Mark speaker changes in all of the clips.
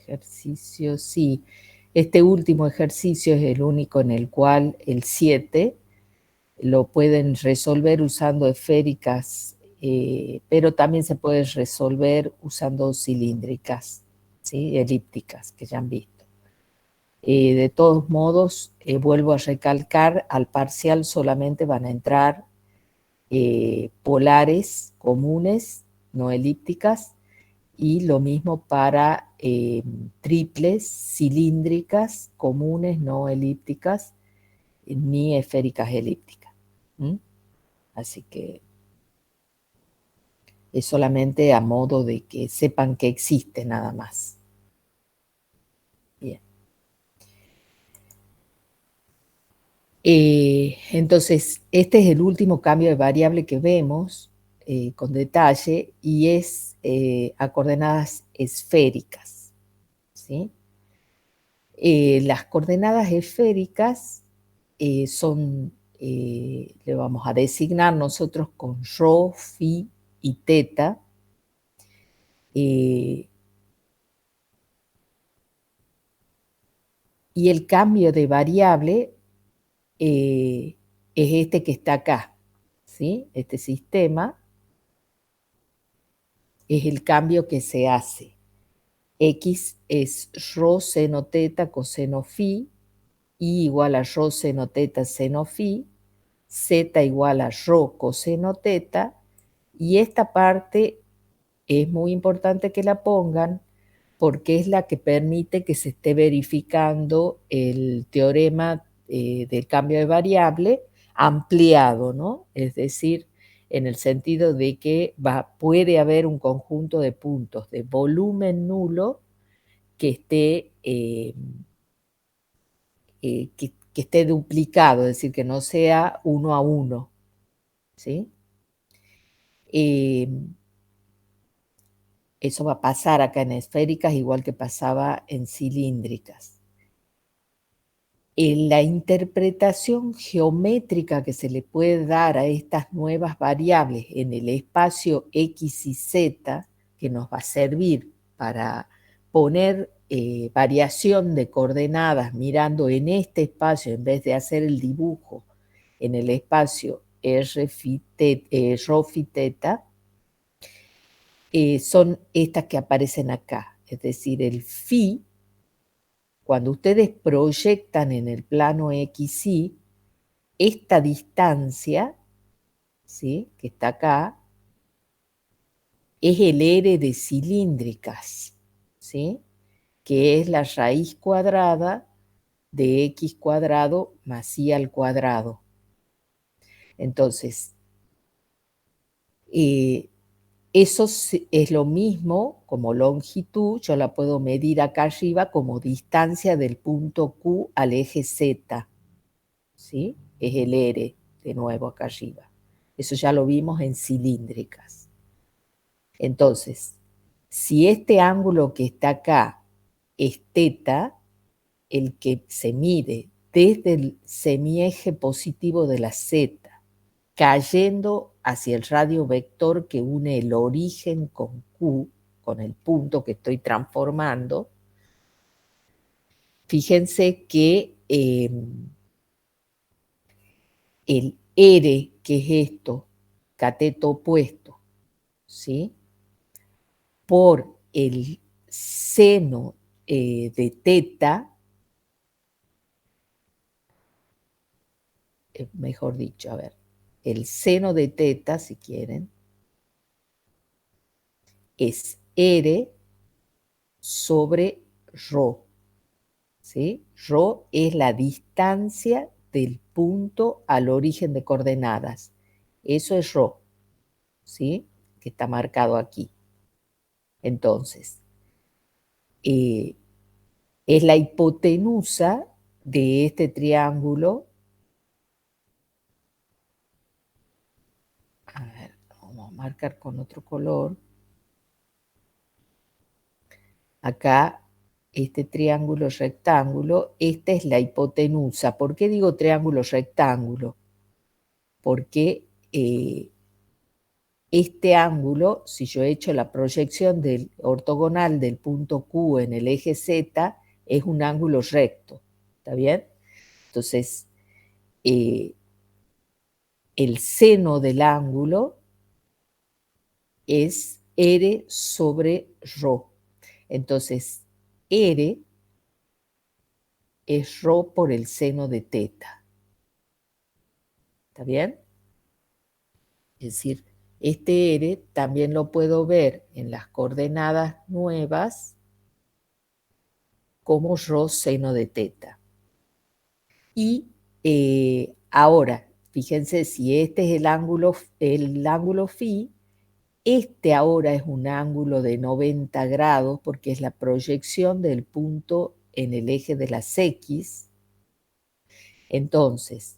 Speaker 1: ejercicio, sí. Este último ejercicio es el único en el cual el 7 lo pueden resolver usando esféricas, pero también se puede resolver usando cilíndricas, ¿sí? Elípticas, que ya han visto. De todos modos, vuelvo a recalcar, al parcial solamente van a entrar polares comunes, no elípticas, y lo mismo para triples cilíndricas comunes, no elípticas, ni esféricas elípticas. ¿Mm? Así que es solamente a modo de que sepan que existe nada más. Bien. Entonces, este es el último cambio de variable que vemos con detalle y es a coordenadas esféricas, ¿sí? Las coordenadas esféricas son, le vamos a designar nosotros con rho, phi y teta. Y el cambio de variable es este que está acá, ¿sí? Este sistema es el cambio que se hace. X es rho seno teta coseno phi, y igual a rho seno teta seno phi, z igual a rho coseno teta, y esta parte es muy importante que la pongan porque es la que permite que se esté verificando el teorema del cambio de variable ampliado, ¿no? Es decir, en el sentido de que puede haber un conjunto de puntos de volumen nulo que esté, que esté duplicado, es decir, que no sea 1 a 1, ¿sí? Eso va a pasar acá en esféricas igual que pasaba en cilíndricas. En la interpretación geométrica que se le puede dar a estas nuevas variables en el espacio X y Z, que nos va a servir para poner variación de coordenadas mirando en este espacio en vez de hacer el dibujo en el espacio rho phi teta, son estas que aparecen acá, es decir, el phi. Cuando ustedes proyectan en el plano XY, esta distancia, ¿sí?, que está acá, es el R de cilíndricas, ¿sí?, que es la raíz cuadrada de X cuadrado más Y al cuadrado. Entonces, eso es lo mismo como longitud, yo la puedo medir acá arriba como distancia del punto Q al eje Z, ¿sí? Es el R, de nuevo acá arriba. Eso ya lo vimos en cilíndricas. Entonces, si este ángulo que está acá es teta, el que se mide desde el semieje positivo de la Z, cayendo hacia el radio vector que une el origen con Q, con el punto que estoy transformando, fíjense que el R, que es esto, cateto opuesto, ¿sí?, por el seno de teta, mejor dicho, a ver, el seno de teta, si quieren, es R sobre rho, ¿sí? Rho es la distancia del punto al origen de coordenadas. Eso es rho, ¿sí?, que está marcado aquí. Entonces, es la hipotenusa de este triángulo. A ver, vamos a marcar con otro color. Acá, este triángulo rectángulo, esta es la hipotenusa. ¿Por qué digo triángulo rectángulo? Porque este ángulo, si yo he hecho la proyección del ortogonal del punto Q en el eje Z, es un ángulo recto, ¿está bien? Entonces, el seno del ángulo es R sobre ρ. Entonces, R es ρ por el seno de teta. ¿Está bien? Es decir, este R también lo puedo ver en las coordenadas nuevas como ρ seno de teta. Y ahora, fíjense, si este es el ángulo phi, este ahora es un ángulo de 90 grados porque es la proyección del punto en el eje de las X. Entonces,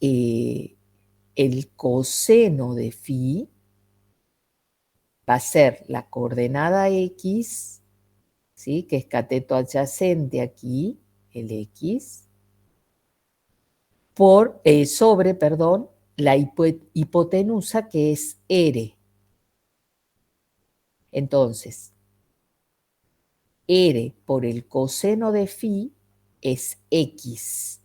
Speaker 1: el coseno de phi va a ser la coordenada X, ¿sí? Que es cateto adyacente aquí, el X, sobre, perdón, la hipotenusa que es R. Entonces, R por el coseno de phi es X,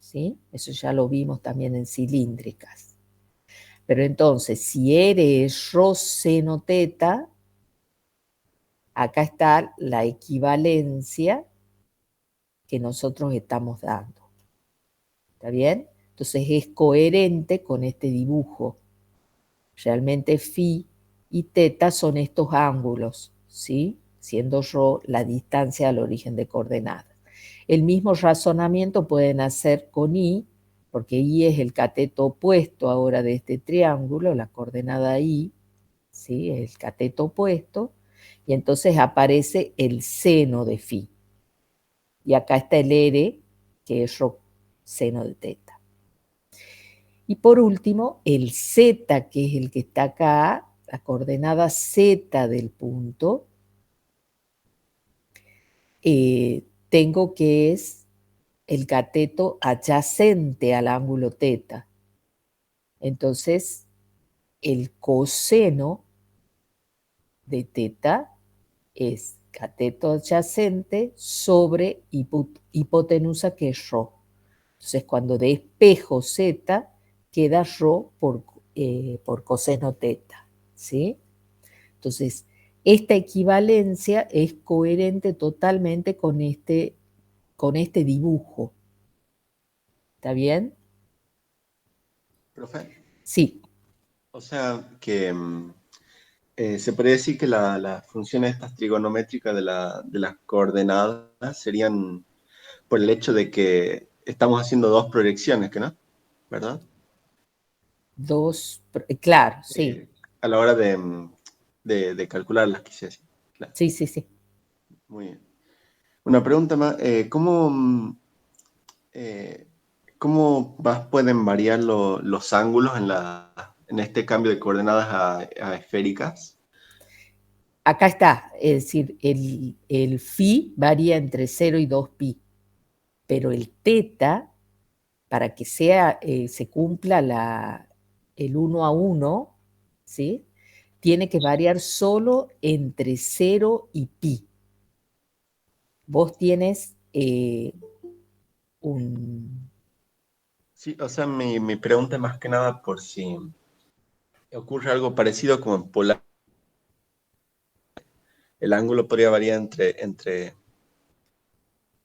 Speaker 1: ¿sí? Eso ya lo vimos también en cilíndricas. Pero entonces, si R es ρ seno teta, acá está la equivalencia que nosotros estamos dando. ¿Está bien? Entonces es coherente con este dibujo. Realmente phi y teta son estos ángulos, ¿sí? Siendo ρ la distancia al origen de coordenadas. El mismo razonamiento pueden hacer con I, porque I es el cateto opuesto ahora de este triángulo, la coordenada I, ¿sí? El cateto opuesto, y entonces aparece el seno de phi. Y acá está el R, que es ρ seno de teta. Y por último, el Z, que es el que está acá, la coordenada Z del punto, tengo que es el cateto adyacente al ángulo teta. Entonces, el coseno de teta es cateto adyacente sobre hipotenusa, que es ρ. Entonces, cuando despejo Z, queda ρ por coseno teta, ¿sí? Entonces, esta equivalencia es coherente totalmente con este dibujo. ¿Está bien?
Speaker 2: Profe,
Speaker 1: Sí,
Speaker 2: o sea que se podría decir que las funciones estas trigonométricas de las coordenadas serían por el hecho de que estamos haciendo dos proyecciones, ¿que no? ¿Verdad?
Speaker 1: claro, sí,
Speaker 2: A la hora de calcularlas, quise decir. Claro,
Speaker 1: sí, sí, sí.
Speaker 2: muy bien. Una pregunta más, eh, ¿cómo pueden variar los ángulos en este cambio de coordenadas a esféricas?
Speaker 1: Acá está, es decir, el phi varía entre 0 y 2 pi, pero el teta, para que se cumpla el 1 a 1, ¿sí? Tiene que variar solo entre 0 y pi. Vos tienes un...
Speaker 2: Sí, o sea, mi pregunta es más que nada por si ocurre algo parecido como en polar. El ángulo podría variar entre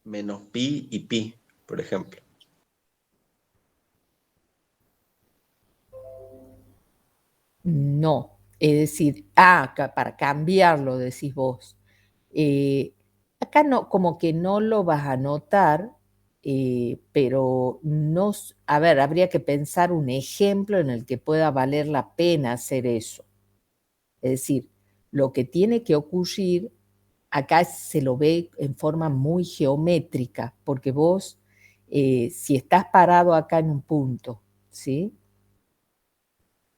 Speaker 2: menos pi y pi, por ejemplo.
Speaker 1: No, es decir, para cambiarlo, decís vos. Eh, Acá no, como que no lo vas a notar, pero no, a ver, habría que pensar un ejemplo en el que pueda valer la pena hacer eso. Es decir, lo que tiene que ocurrir, acá se lo ve en forma muy geométrica, porque vos, si estás parado acá en un punto, ¿sí?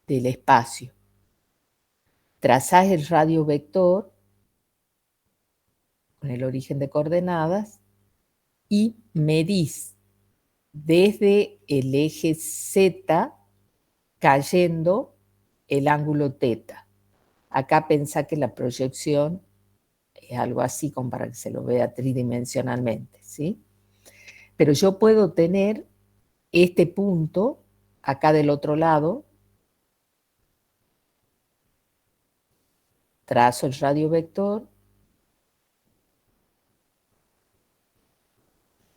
Speaker 1: Del espacio, trazás el radio vector con el origen de coordenadas y medís desde el eje Z cayendo el ángulo teta. Acá pensá que la proyección es algo así como para que se lo vea tridimensionalmente, ¿sí? Pero yo puedo tener este punto acá del otro lado, trazo el radio vector,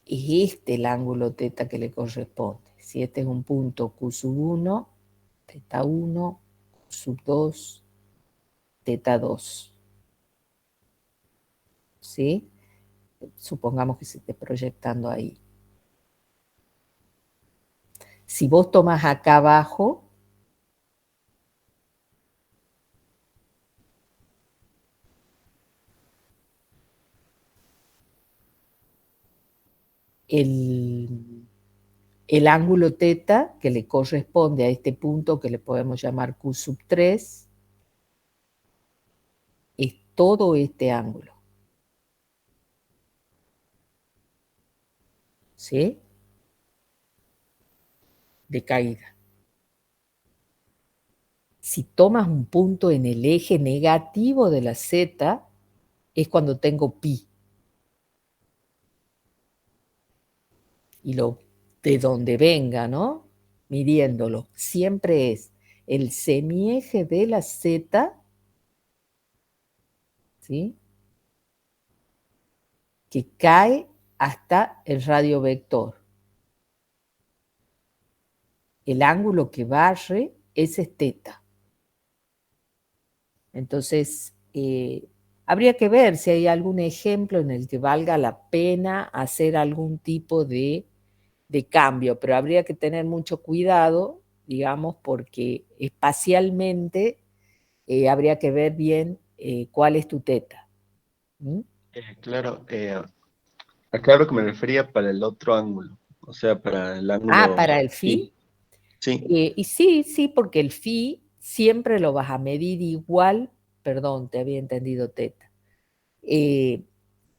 Speaker 1: es este el ángulo teta que le corresponde. Si este es un punto Q sub 1, teta 1, Q sub 2, teta 2. ¿Sí? Supongamos que se esté proyectando ahí. Si vos tomas acá abajo, el ángulo teta que le corresponde a este punto que le podemos llamar Q sub 3 es todo este ángulo. ¿Sí? De caída. Si tomas un punto en el eje negativo de la Z, es cuando tengo pi. Y de donde venga, ¿no? Midiéndolo, siempre es el semieje de la Z, ¿sí? Que cae hasta el radio vector. El ángulo que barre, ese es teta. Entonces, habría que ver si hay algún ejemplo en el que valga la pena hacer algún tipo de cambio, pero habría que tener mucho cuidado, digamos, porque espacialmente habría que ver bien cuál es tu teta. ¿Mm?
Speaker 2: Claro, acá lo que me refería para el otro ángulo, o sea, para el
Speaker 1: Ah,
Speaker 2: ángulo
Speaker 1: para el phi.
Speaker 2: phi. Sí,
Speaker 1: Y sí, sí, porque el phi siempre lo vas a medir igual, perdón, te había entendido teta.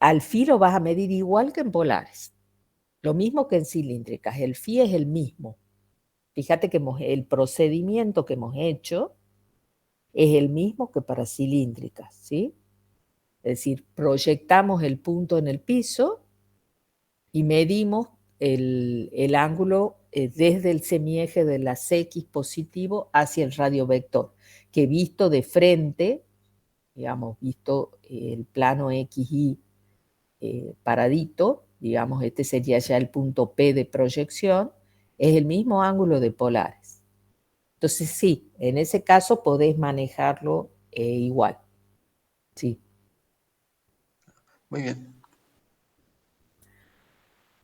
Speaker 1: Al phi lo vas a medir igual que en polares. Lo mismo que en cilíndricas, el phi es el mismo. Fíjate que el procedimiento que hemos hecho es el mismo que para cilíndricas, ¿sí? Es decir, proyectamos el punto en el piso y medimos el ángulo desde el semieje de las X positivo hacia el radio vector, que visto de frente, digamos, visto el plano XY paradito, digamos, este sería ya el punto P de proyección, es el mismo ángulo de polares. Entonces sí, en ese caso podés manejarlo igual. Sí.
Speaker 2: muy bien.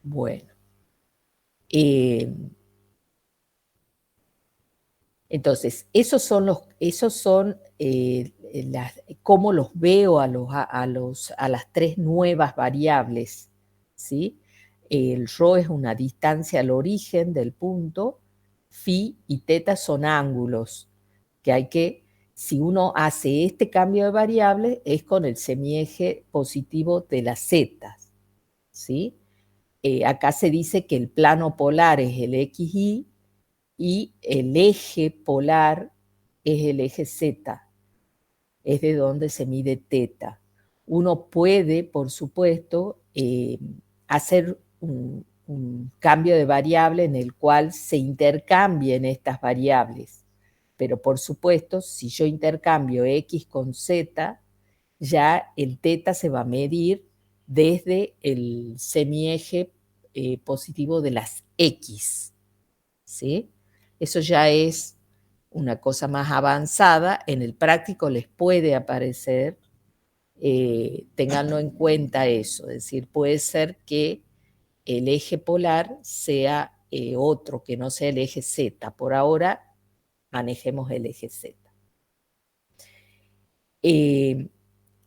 Speaker 1: Bueno. Entonces, esos son cómo los veo a las tres nuevas variables, ¿sí? El ρ es una distancia al origen del punto, phi y teta son ángulos, que hay que, si uno hace este cambio de variable, es con el semieje positivo de las zetas, ¿sí? Acá se dice que el plano polar es el XY y el eje polar es el eje Z, es de donde se mide teta. Uno puede, por supuesto, hacer un cambio de variable en el cual se intercambien estas variables. Pero por supuesto, si yo intercambio X con Z, ya el teta se va a medir desde el semieje positivo de las X. ¿Sí? Eso ya es una cosa más avanzada. En el práctico les puede aparecer, ténganlo en cuenta eso, es decir, puede ser que el eje polar sea otro, que no sea el eje Z. Por ahora, manejemos el eje Z.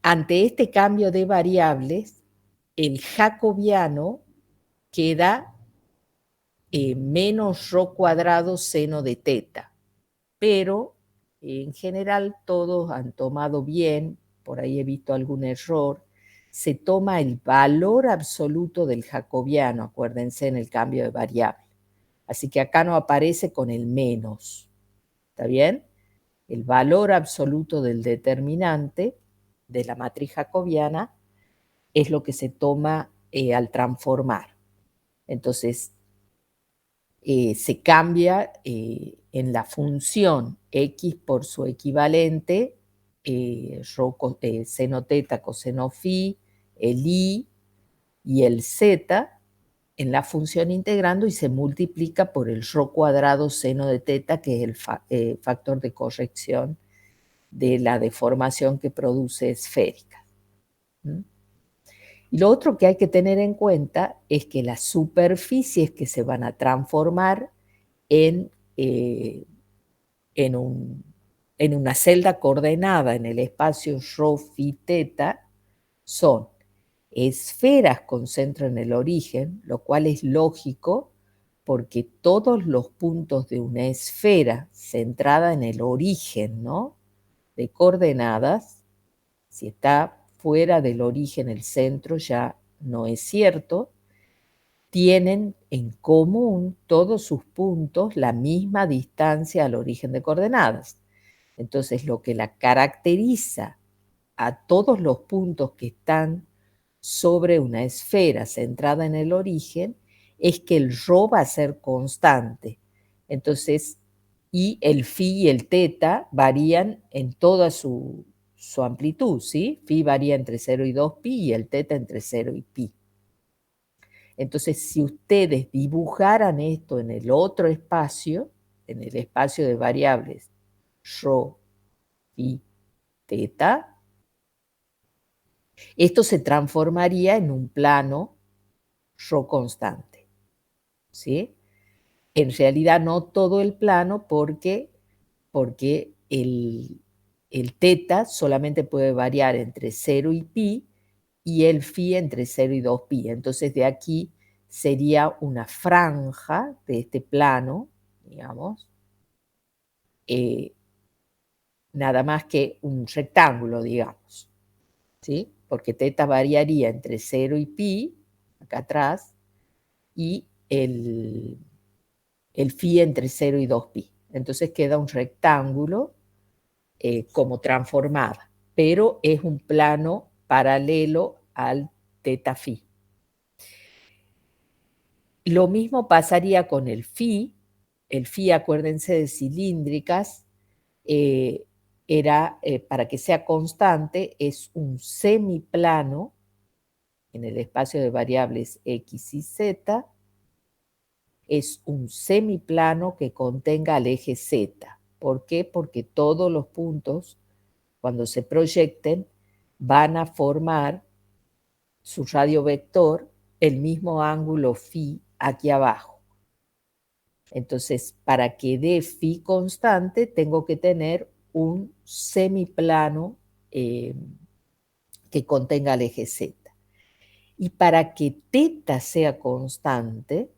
Speaker 1: Ante este cambio de variables, el jacobiano queda menos ρ cuadrado seno de teta, pero en general todos han tomado bien, por ahí he visto algún error, se toma el valor absoluto del jacobiano, acuérdense en el cambio de variable. Así que acá no aparece con el menos. ¿está bien? El valor absoluto del determinante de la matriz jacobiana es lo que se toma al transformar. Entonces, se cambia en la función x por su equivalente, seno teta, coseno phi, el i y el z, en la función integrando, y se multiplica por el rho cuadrado seno de teta, que es el factor de corrección de la deformación que produce esférica. Y lo otro que hay que tener en cuenta es que las superficies que se van a transformar en una celda coordenada en el espacio rho phi teta son esferas con centro en el origen, lo cual es lógico porque todos los puntos de una esfera centrada en el origen, ¿no?, de coordenadas, si está fuera del origen el centro ya no es cierto, tienen en común todos sus puntos la misma distancia al origen de coordenadas. Entonces, lo que la caracteriza a todos los puntos que están sobre una esfera centrada en el origen es que el rho va a ser constante. Entonces, y el phi y el teta varían en toda su amplitud, ¿sí? Phi varía entre 0 y 2 pi y el teta entre 0 y pi. Entonces, si ustedes dibujaran esto en el otro espacio, en el espacio de variables rho, phi, teta, esto se transformaría en un plano rho constante, ¿sí? En realidad no todo el plano porque el teta solamente puede variar entre 0 y pi y el phi entre 0 y 2 pi. Entonces de aquí sería una franja de este plano, digamos, nada más que un rectángulo, digamos, ¿sí? Porque teta variaría entre 0 y pi, acá atrás, y el phi entre 0 y 2 pi. Entonces queda un rectángulo como transformada, pero es un plano paralelo al teta phi. Lo mismo pasaría con el phi. El phi, acuérdense, de cilíndricas, para que sea constante, es un semiplano en el espacio de variables x y z, es un semiplano que contenga al eje z. ¿Por qué? Porque todos los puntos, cuando se proyecten, van a formar su radio vector el mismo ángulo phi aquí abajo. Entonces, para que dé phi constante, tengo que tener un semiplano que contenga el eje z. Y para que teta sea constante,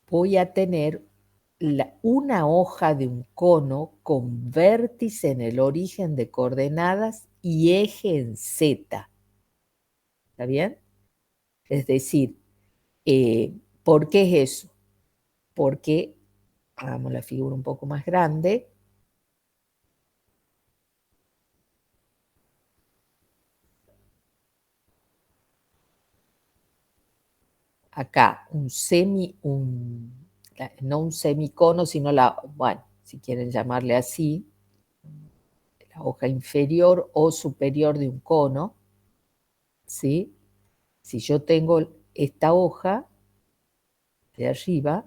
Speaker 1: voy a tener una hoja de un cono con vértice en el origen de coordenadas y eje en z. ¿Está bien? Es decir, ¿por qué es eso? Porque, hagamos la figura un poco más grande, acá no un semicono, sino bueno, si quieren llamarle así, la hoja inferior o superior de un cono, ¿sí? Si yo tengo esta hoja de arriba,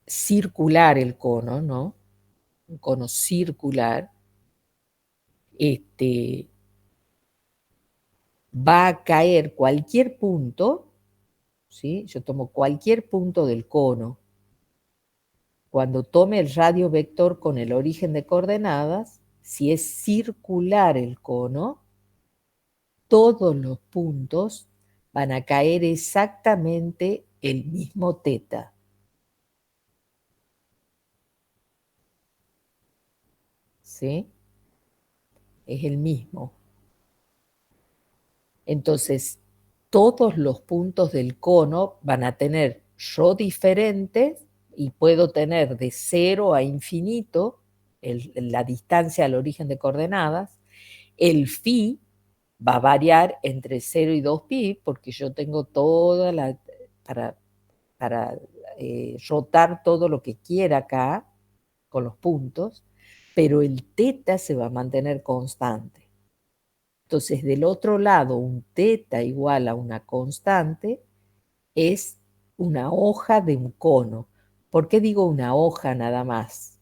Speaker 1: circular el cono, ¿no? Un cono circular, va a caer cualquier punto, ¿sí? Yo tomo cualquier punto del cono. Cuando tome el radio vector con el origen de coordenadas, si es circular el cono, todos los puntos van a caer exactamente el mismo teta. ¿Sí? es el mismo. Entonces, todos los puntos del cono van a tener ρ diferentes y puedo tener de 0 a infinito la distancia al origen de coordenadas. El phi va a variar entre 0 y 2pi porque yo tengo toda la... para rotar todo lo que quiera acá con los puntos, pero el teta se va a mantener constante. Entonces, del otro lado, un teta igual a una constante es una hoja de un cono. ¿Por qué digo una hoja nada más?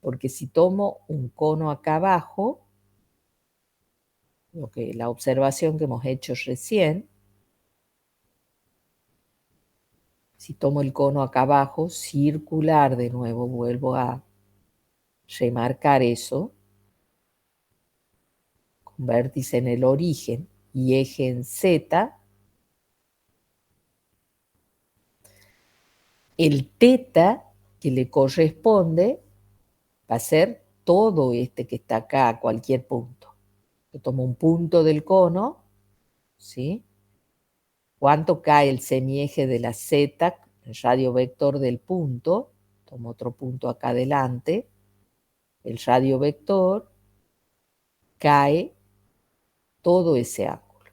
Speaker 1: Porque si tomo un cono acá abajo, la observación que hemos hecho recién, si tomo el cono acá abajo, circular de nuevo, vuelvo a remarcar eso, con vértice en el origen y eje en Z, el teta que le corresponde va a ser todo este que está acá a cualquier punto. Yo tomo un punto del cono, ¿sí? ¿Cuánto cae el semieje de la Z, el radio vector del punto? Tomo otro punto acá adelante. El radio vector cae todo ese ángulo.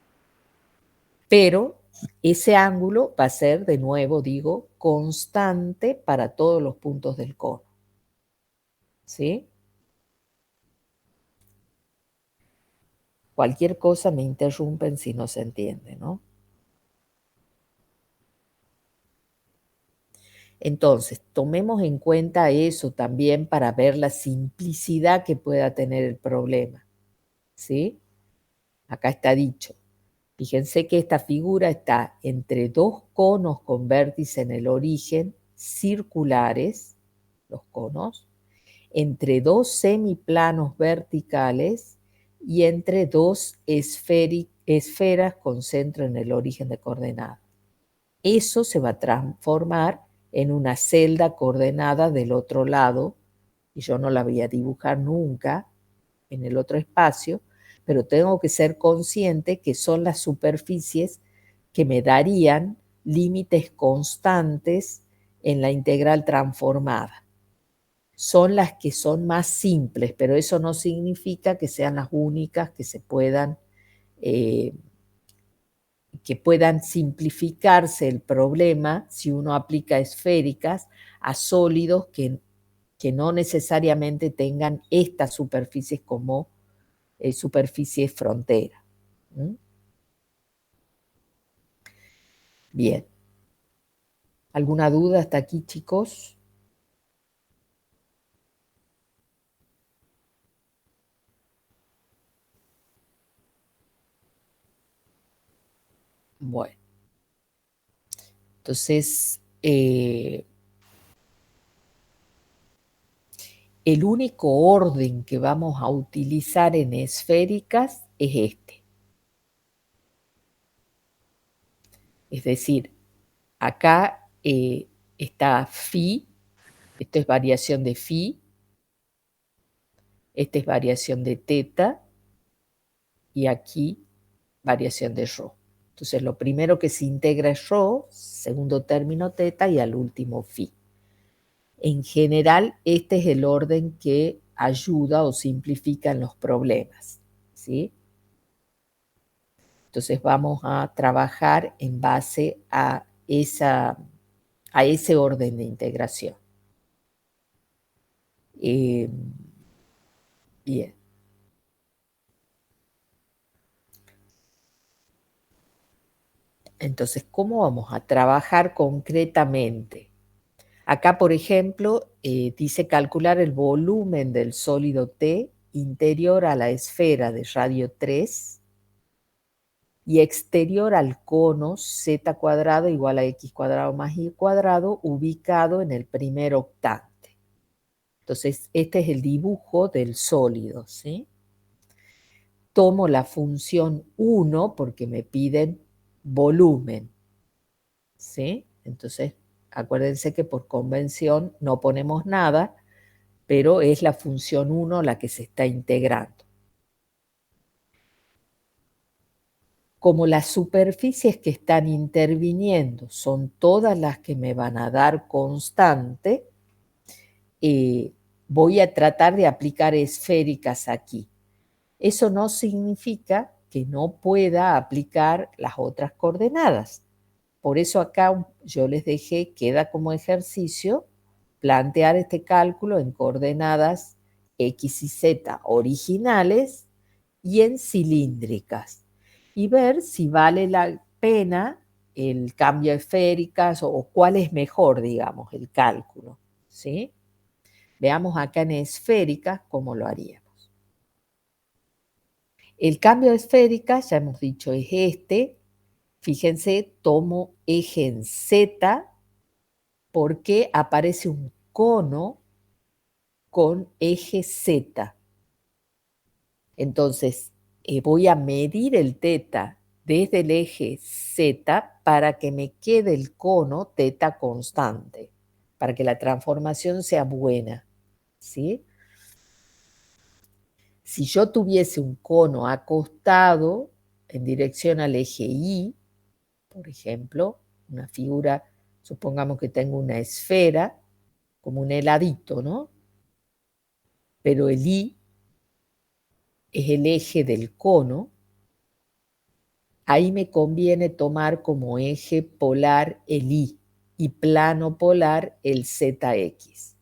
Speaker 1: Pero ese ángulo va a ser, de nuevo digo, constante para todos los puntos del cono. ¿Sí? Cualquier cosa me interrumpen si no se entiende, ¿no? Entonces, tomemos en cuenta eso también para ver la simplicidad que pueda tener el problema. ¿Sí? Acá está dicho. Fíjense que esta figura está entre dos conos con vértice en el origen, circulares, los conos, entre dos semiplanos verticales y entre dos esferas con centro en el origen de coordenadas. Eso se va a transformar en una celda coordenada del otro lado, y yo no la voy a dibujar nunca en el otro espacio, pero tengo que ser consciente que son las superficies que me darían límites constantes en la integral transformada. Son las que son más simples, pero eso no significa que sean las únicas que se puedan simplificarse el problema si uno aplica esféricas a sólidos que no necesariamente tengan estas superficies como superficie frontera. ¿Mm? Bien. ¿Alguna duda hasta aquí, chicos? Bueno. Entonces, el único orden que vamos a utilizar en esféricas es este. Es decir, acá está phi, esto es variación de phi, esta es variación de teta y aquí variación de rho. Entonces lo primero que se integra es rho, segundo término teta y al último phi. En general, este es el orden que ayuda o simplifica los problemas, ¿sí? Entonces vamos a trabajar en base a ese orden de integración. Bien. Entonces, ¿cómo vamos a trabajar concretamente? Acá, por ejemplo, dice calcular el volumen del sólido T interior a la esfera de radio 3 y exterior al cono z cuadrado igual a x cuadrado más y cuadrado ubicado en el primer octante. Entonces, este es el dibujo del sólido, ¿sí? Tomo la función 1 porque me piden volumen, ¿sí? Entonces, acuérdense que por convención no ponemos nada, pero es la función 1 la que se está integrando. Como las superficies que están interviniendo son todas las que me van a dar constante, voy a tratar de aplicar esféricas aquí. Eso no significa que no pueda aplicar las otras coordenadas. Por eso acá yo les dejé, queda como ejercicio, plantear este cálculo en coordenadas X y Z originales y en cilíndricas. Y ver si vale la pena el cambio a esféricas o cuál es mejor, digamos, el cálculo. ¿Sí? Veamos acá en esféricas cómo lo haríamos. El cambio de esféricas, ya hemos dicho, es este. Fíjense, tomo eje en Z porque aparece un cono con eje Z. Entonces, voy a medir el teta desde el eje Z para que me quede el cono teta constante, para que la transformación sea buena. ¿Sí? Si yo tuviese un cono acostado en dirección al eje Y, por ejemplo, una figura, supongamos que tengo una esfera, como un heladito, ¿no? Pero el Y es el eje del cono, ahí me conviene tomar como eje polar el Y y plano polar el ZX.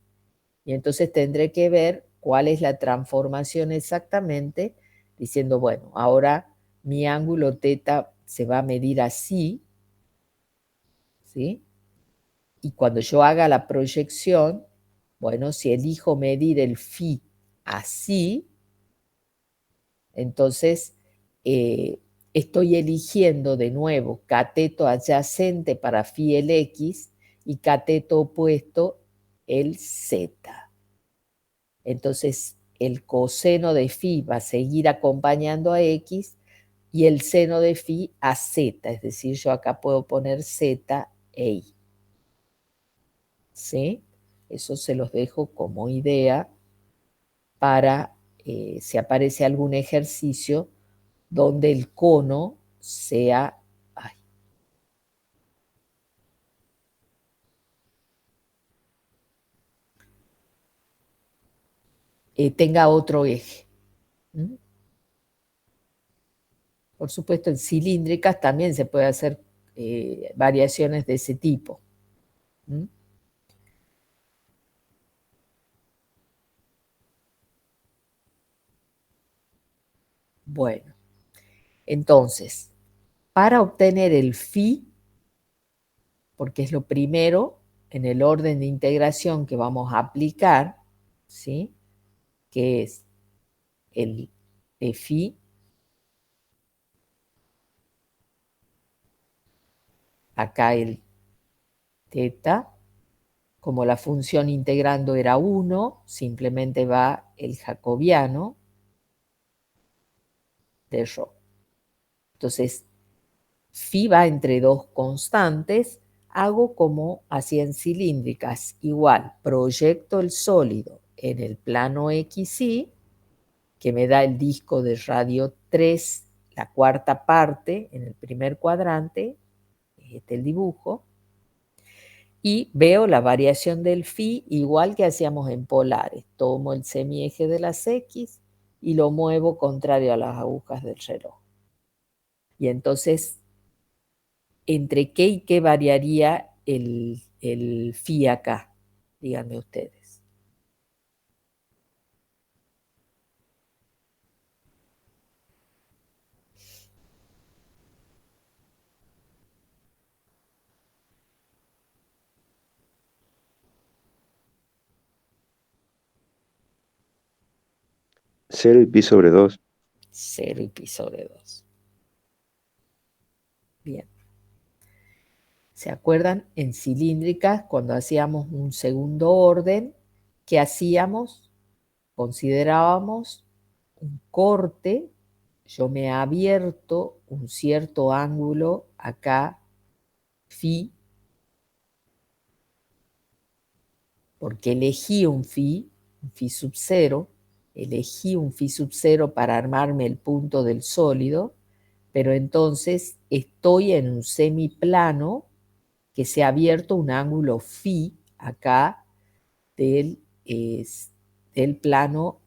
Speaker 1: Y entonces tendré que ver cuál es la transformación exactamente, diciendo, bueno, ahora mi ángulo teta se va a medir así, ¿sí? Y cuando yo haga la proyección, bueno, si elijo medir el phi así, entonces estoy eligiendo de nuevo cateto adyacente para phi el x y cateto opuesto el z. Entonces el coseno de phi va a seguir acompañando a x y el seno de phi a z, es decir, yo acá puedo poner z e y. ¿Sí? Eso se los dejo como idea para si aparece algún ejercicio donde el cono sea, tenga otro eje. ¿Mm? Por supuesto, en cilíndricas también se puede hacer variaciones de ese tipo. ¿Mm? Bueno, entonces, para obtener el phi, porque es lo primero en el orden de integración que vamos a aplicar, ¿sí? Que es el phi, acá el teta, como la función integrando era 1, simplemente va el jacobiano de Rho. Entonces, phi va entre dos constantes, hago como hacía en cilíndricas, igual, proyecto el sólido en el plano XY, que me da el disco de radio 3, la cuarta parte, en el primer cuadrante, este el dibujo, y veo la variación del phi igual que hacíamos en polares. Tomo el semieje de las X y lo muevo contrario a las agujas del reloj. Y entonces, ¿entre qué y qué variaría el phi acá? Díganme ustedes.
Speaker 3: Cero y pi sobre 2.
Speaker 1: 0 y pi sobre 2. Bien. ¿Se acuerdan? En cilíndricas, cuando hacíamos un segundo orden, ¿qué hacíamos? Considerábamos un corte, yo me he abierto un cierto ángulo acá, phi, porque elegí un phi sub 0, elegí un phi sub 0 para armarme el punto del sólido, pero entonces estoy en un semiplano que se ha abierto un ángulo phi acá del plano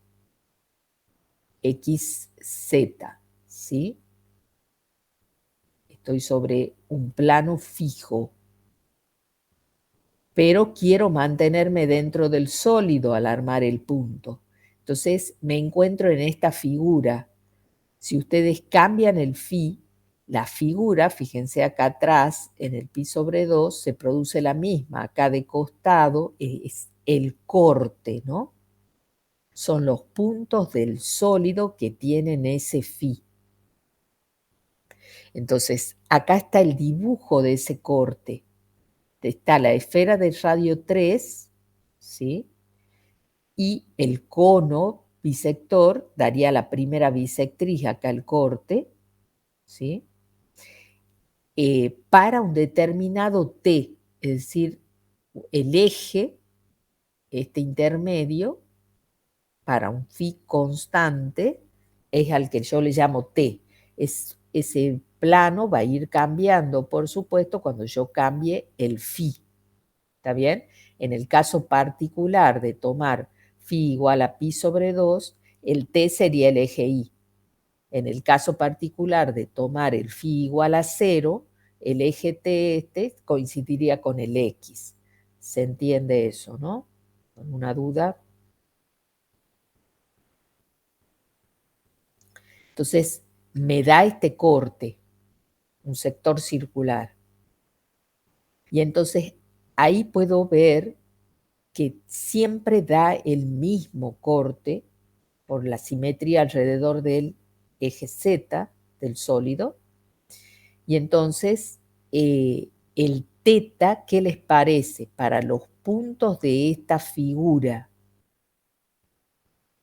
Speaker 1: XZ, ¿sí? Estoy sobre un plano fijo, pero quiero mantenerme dentro del sólido al armar el punto. Entonces me encuentro en esta figura. Si ustedes cambian el phi, la figura, fíjense acá atrás, en el pi sobre 2, se produce la misma. Acá de costado es el corte, ¿no? Son los puntos del sólido que tienen ese phi. Entonces, acá está el dibujo de ese corte. Está la esfera de radio 3, ¿sí? Y el cono bisector daría la primera bisectriz, acá el corte, ¿sí? Para un determinado t, es decir, el eje, este intermedio, para un phi constante, es al que yo le llamo t. Ese plano va a ir cambiando, por supuesto, cuando yo cambie el phi. ¿Está bien? En el caso particular de tomar phi igual a pi sobre 2, el t sería el eje y. En el caso particular de tomar el phi igual a 0, el eje t coincidiría con el x. ¿Se entiende eso, no? ¿Alguna duda? Entonces, me da este corte, un sector circular. Y entonces ahí puedo ver que siempre da el mismo corte por la simetría alrededor del eje Z del sólido. Y entonces, el teta, ¿qué les parece? Para los puntos de esta figura,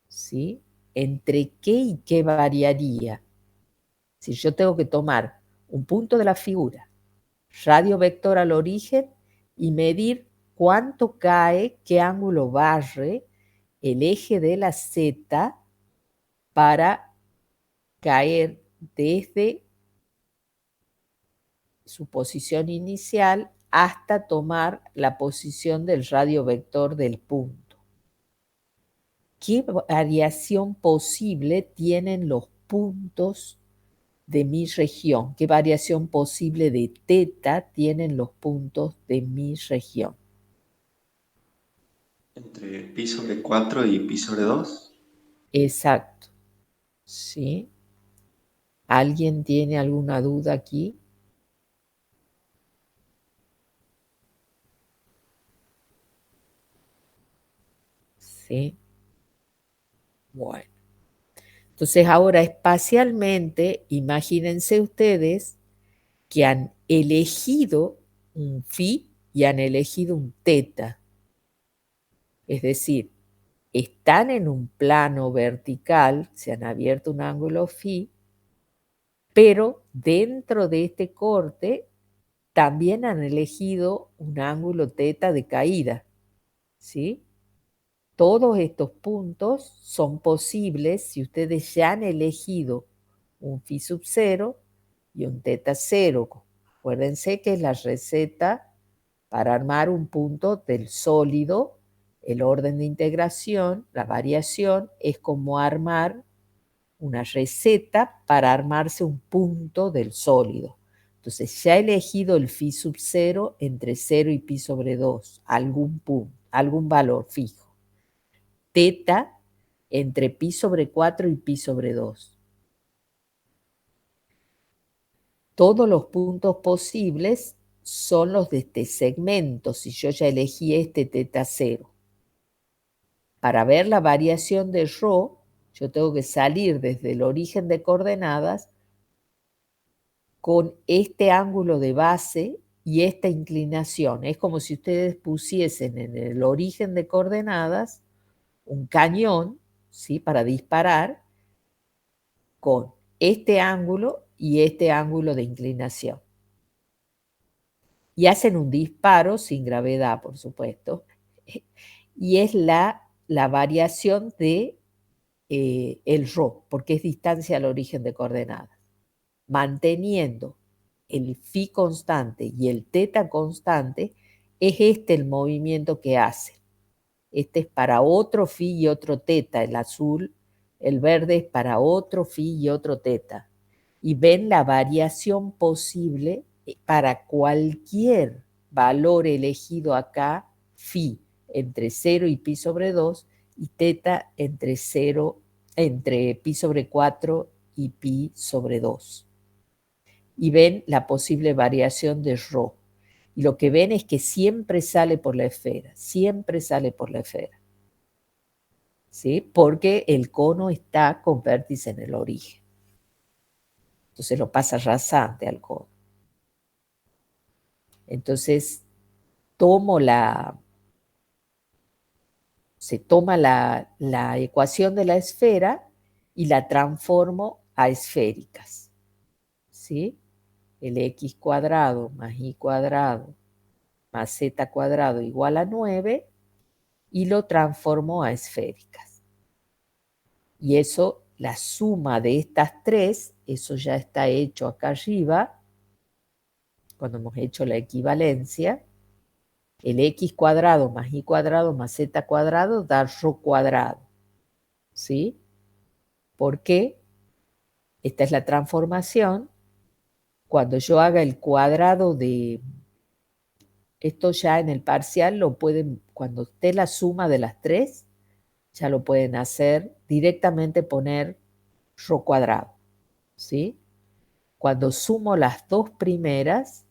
Speaker 1: ¿sí? ¿Entre qué y qué variaría? Si yo tengo que tomar un punto de la figura, radio vector al origen y medir cuánto cae, qué ángulo barre el eje de la Z para caer desde su posición inicial hasta tomar la posición del radio vector del punto. ¿Qué variación posible tienen los puntos de mi región? ¿Qué variación posible de teta tienen los puntos de mi región?
Speaker 2: Entre pi sobre 4 y pi sobre 2.
Speaker 1: Exacto. ¿Sí? ¿Alguien tiene alguna duda aquí? Sí. Bueno. Entonces ahora espacialmente, imagínense ustedes que han elegido un phi y han elegido un teta. Es decir, están en un plano vertical, se han abierto un ángulo phi, pero dentro de este corte también han elegido un ángulo teta de caída, ¿sí? Todos estos puntos son posibles si ustedes ya han elegido un phi sub 0 y un teta 0. Acuérdense que es la receta para armar un punto del sólido. El orden de integración, la variación, es como armar una receta para armarse un punto del sólido. Entonces ya he elegido el phi sub 0 entre 0 y pi sobre 2, algún punto, algún valor fijo. Teta entre pi sobre 4 y pi sobre 2. Todos los puntos posibles son los de este segmento, si yo ya elegí este teta 0. Para ver la variación de ρ, yo tengo que salir desde el origen de coordenadas con este ángulo de base y esta inclinación. Es como si ustedes pusiesen en el origen de coordenadas un cañón, ¿sí?, para disparar con este ángulo y este ángulo de inclinación. Y hacen un disparo sin gravedad, por supuesto. Y es la variación de el ρ, porque es distancia al origen de coordenadas. manteniendo el phi constante y el teta constante, es este el movimiento que hace. Este es para otro phi y otro teta, el azul. El verde es para otro phi y otro teta. Y ven la variación posible para cualquier valor elegido acá, phi entre 0 y pi sobre 2 y teta entre pi sobre 4 y pi sobre 2. Y ven la posible variación de ρ. Y lo que ven es que siempre sale por la esfera, siempre sale por la esfera. ¿Sí? Porque el cono está con vértice en el origen. Entonces lo pasa rasante al cono. Entonces se toma la ecuación de la esfera y la transformo a esféricas. ¿Sí? El x cuadrado más y cuadrado más z cuadrado igual a 9 y lo transformo a esféricas. Y eso, la suma de estas tres, eso ya está hecho acá arriba, cuando hemos hecho la equivalencia. El x cuadrado más y cuadrado más z cuadrado da ρ cuadrado. ¿Sí? ¿Por qué? Esta es la transformación. Cuando yo haga el cuadrado de... Esto ya en el parcial lo pueden, cuando esté la suma de las tres, ya lo pueden hacer directamente poner ρ cuadrado. ¿Sí? Cuando sumo las dos primeras,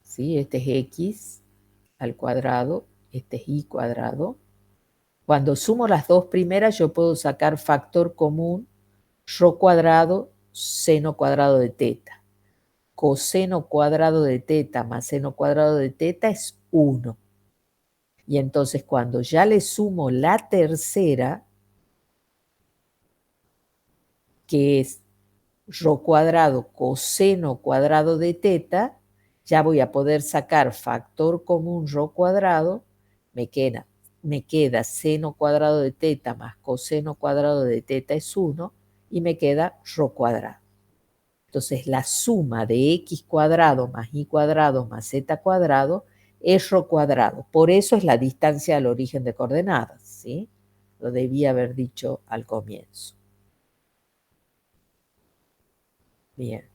Speaker 1: ¿sí? Este es x al cuadrado, este es y cuadrado. Cuando sumo las dos primeras, yo puedo sacar factor común ρ cuadrado, seno cuadrado de teta. Coseno cuadrado de teta más seno cuadrado de teta es 1. Y entonces cuando ya le sumo la tercera, que es ρ cuadrado coseno cuadrado de teta, ya voy a poder sacar factor común ρ cuadrado, me queda seno cuadrado de teta más coseno cuadrado de teta es 1 y me queda ρ cuadrado. Entonces la suma de x cuadrado más y cuadrado más z cuadrado es ρ cuadrado. Por eso es la distancia al origen de coordenadas, ¿sí? Lo debía haber dicho al comienzo. Bien.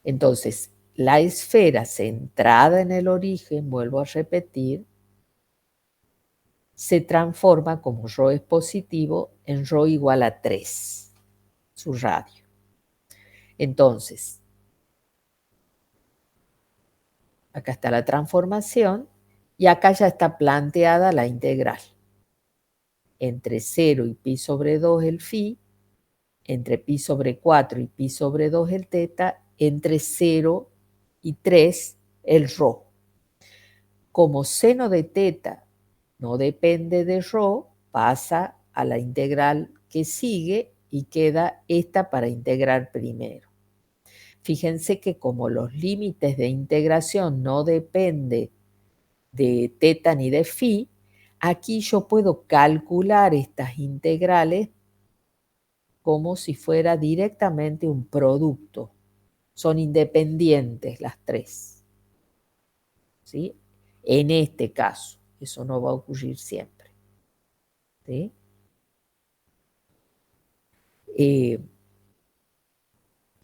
Speaker 1: Entonces, la esfera centrada en el origen, vuelvo a repetir, se transforma como ρ es positivo en ρ igual a 3, su radio. Entonces, acá está la transformación y acá ya está planteada la integral. Entre 0 y pi sobre 2 el phi, entre pi sobre 4 y pi sobre 2 el teta, entre 0 y 3 el ρ. Como seno de teta no depende de ρ, pasa a la integral que sigue y queda esta para integrar primero. Fíjense que como los límites de integración no dependen de teta ni de phi, aquí yo puedo calcular estas integrales como si fuera directamente un producto. Son independientes las tres. ¿Sí? En este caso, eso no va a ocurrir siempre. ¿Sí?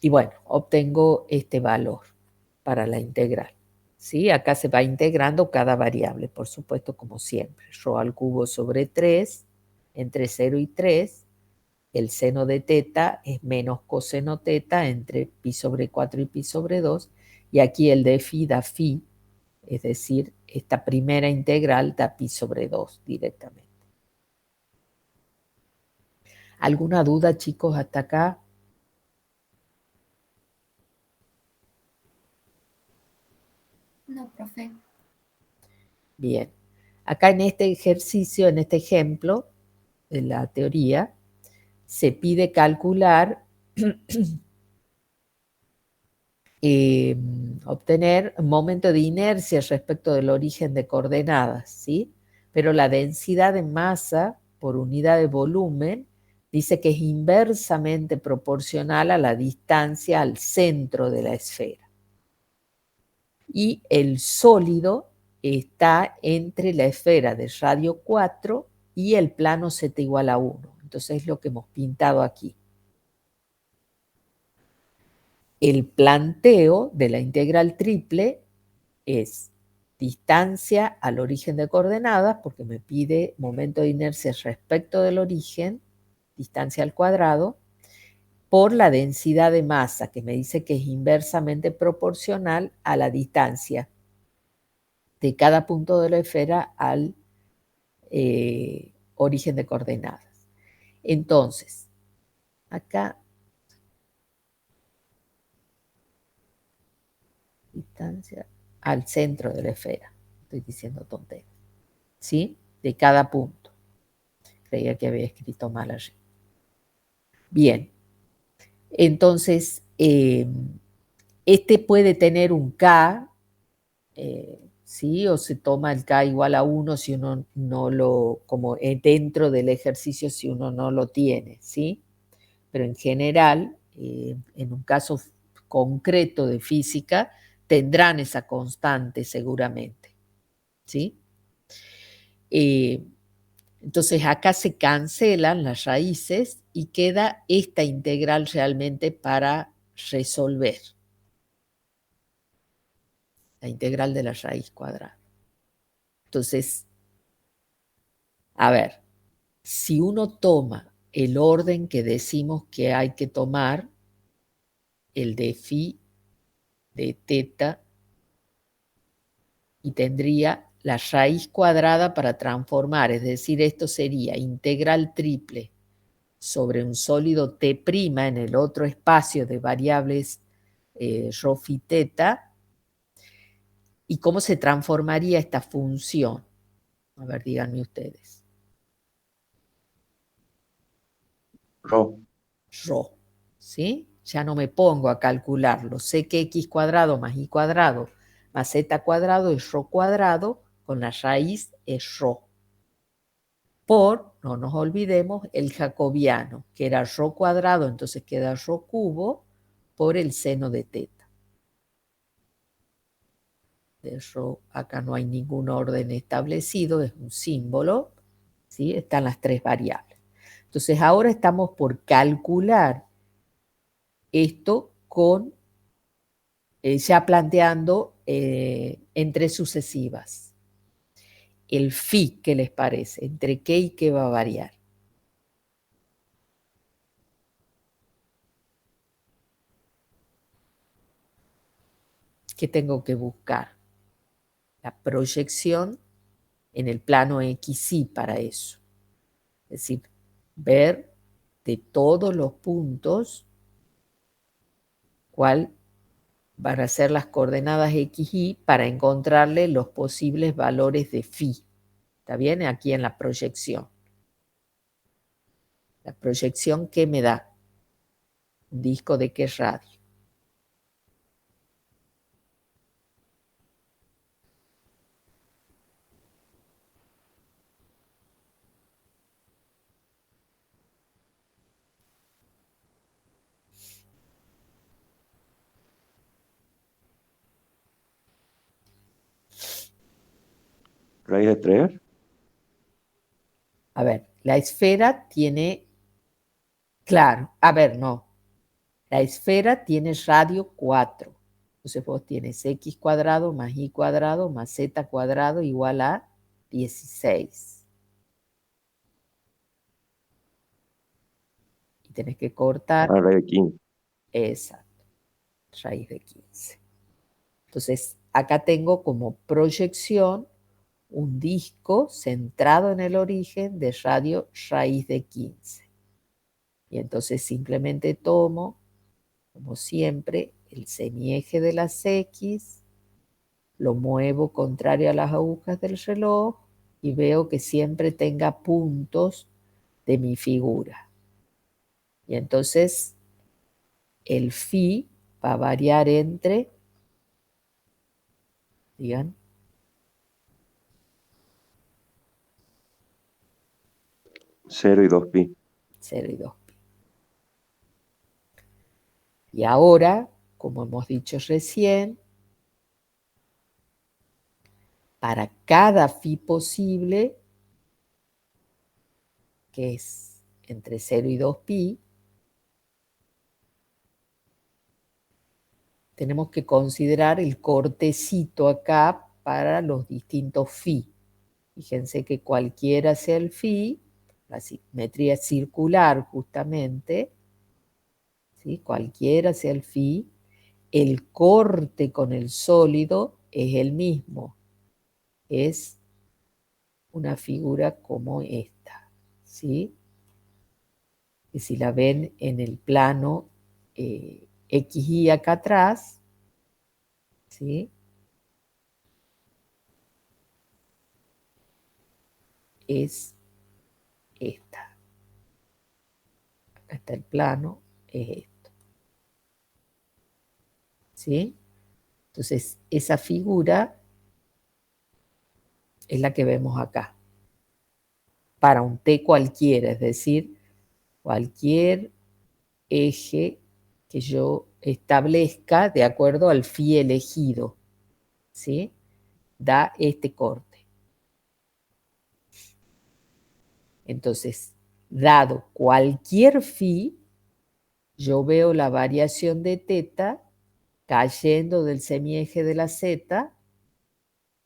Speaker 1: Y bueno, obtengo este valor para la integral. ¿Sí? Acá se va integrando cada variable, por supuesto, como siempre. Ρ al cubo sobre 3, entre 0 y 3. El seno de teta es menos coseno teta entre pi sobre 4 y pi sobre 2. Y aquí el de phi da phi, es decir, esta primera integral da pi sobre 2 directamente. ¿Alguna duda, chicos, hasta acá?
Speaker 3: No, profe.
Speaker 1: Bien. Acá en este ejercicio, en este ejemplo de la teoría, se pide calcular obtener un momento de inercia respecto del origen de coordenadas, ¿sí? Pero la densidad de masa por unidad de volumen dice que es inversamente proporcional a la distancia al centro de la esfera. Y el sólido está entre la esfera de radio 4 y el plano z igual a 1. Entonces es lo que hemos pintado aquí. El planteo de la integral triple es distancia al origen de coordenadas, porque me pide momento de inercia respecto del origen, distancia al cuadrado, por la densidad de masa, que me dice que es inversamente proporcional a la distancia de cada punto de la esfera al origen de coordenadas. Entonces, acá, distancia al centro de la esfera. Estoy diciendo tonterías. ¿Sí? De cada punto. Creía que había escrito mal allí. Bien. Entonces, este puede tener un K, ¿sí? O se toma el K igual a 1 si uno no lo, como dentro del ejercicio si uno no lo tiene, ¿sí? Pero en general, en un caso concreto de física, tendrán esa constante seguramente, ¿sí? Entonces acá se cancelan las raíces y queda esta integral realmente para resolver. La integral de la raíz cuadrada. Entonces, a ver, si uno toma el orden que decimos que hay que tomar, el de phi de teta, y tendría la raíz cuadrada para transformar, es decir, esto sería integral triple sobre un sólido T' en el otro espacio de variables rho phi teta. ¿Y cómo se transformaría esta función? A ver, díganme ustedes.
Speaker 2: Rho.
Speaker 1: Rho, ¿sí? Ya no me pongo a calcularlo. Sé que x cuadrado más y cuadrado más z cuadrado es rho cuadrado, con la raíz es rho. Por, no nos olvidemos, el jacobiano, que era rho cuadrado, entonces queda rho cubo por el seno de teta. De rho, acá no hay ningún orden establecido, es un símbolo, ¿sí? Están las tres variables. Entonces ahora estamos por calcular esto con, ya planteando entre sucesivas. El phi, ¿qué les parece? ¿Entre qué y qué va a variar? ¿Qué tengo que buscar? La proyección en el plano XY para eso. Es decir, ver de todos los puntos cuál van a ser las coordenadas XY para encontrarle los posibles valores de phi. ¿Está bien? Aquí en la proyección. La proyección, ¿qué me da? Un disco de qué radio.
Speaker 4: Raíz de 3.
Speaker 1: A ver, la esfera tiene, claro, a ver, no. La esfera tiene radio 4. Entonces vos tienes x cuadrado más y cuadrado más z cuadrado igual a 16. Y tenés que cortar.
Speaker 4: Raíz de 15.
Speaker 1: Exacto. Raíz de 15. Entonces, acá tengo como proyección un disco centrado en el origen de radio raíz de 15. Y entonces simplemente tomo, como siempre, el semieje de las X, lo muevo contrario a las agujas del reloj y veo que siempre tenga puntos de mi figura. Y entonces el phi va a variar entre, digan,
Speaker 4: 0 y 2pi.
Speaker 1: 0 y 2pi. Y ahora, como hemos dicho recién, para cada phi posible, que es entre 0 y 2pi, tenemos que considerar el cortecito acá para los distintos phi. Fíjense que cualquiera sea el phi, la simetría circular justamente, ¿sí? Cualquiera sea el phi, el corte con el sólido es el mismo. Es una figura como esta, ¿sí? Que si la ven en el plano XY acá atrás, ¿sí? Es esta. Acá está el plano, es esto, ¿sí? Entonces, esa figura es la que vemos acá. Para un T cualquiera, es decir, cualquier eje que yo establezca de acuerdo al phi elegido, ¿sí? Da este corte. Entonces, dado cualquier phi, yo veo la variación de teta cayendo del semieje de la z,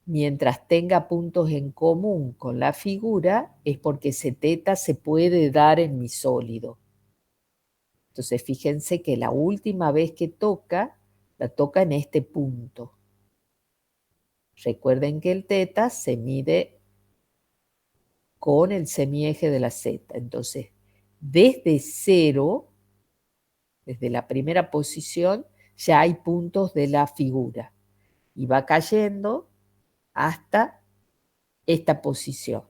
Speaker 1: mientras tenga puntos en común con la figura, es porque ese teta se puede dar en mi sólido. Entonces, fíjense que la última vez que toca, la toca en este punto. Recuerden que el teta se mide con el semieje de la z. Entonces, desde 0, desde la primera posición, ya hay puntos de la figura. Y va cayendo hasta esta posición.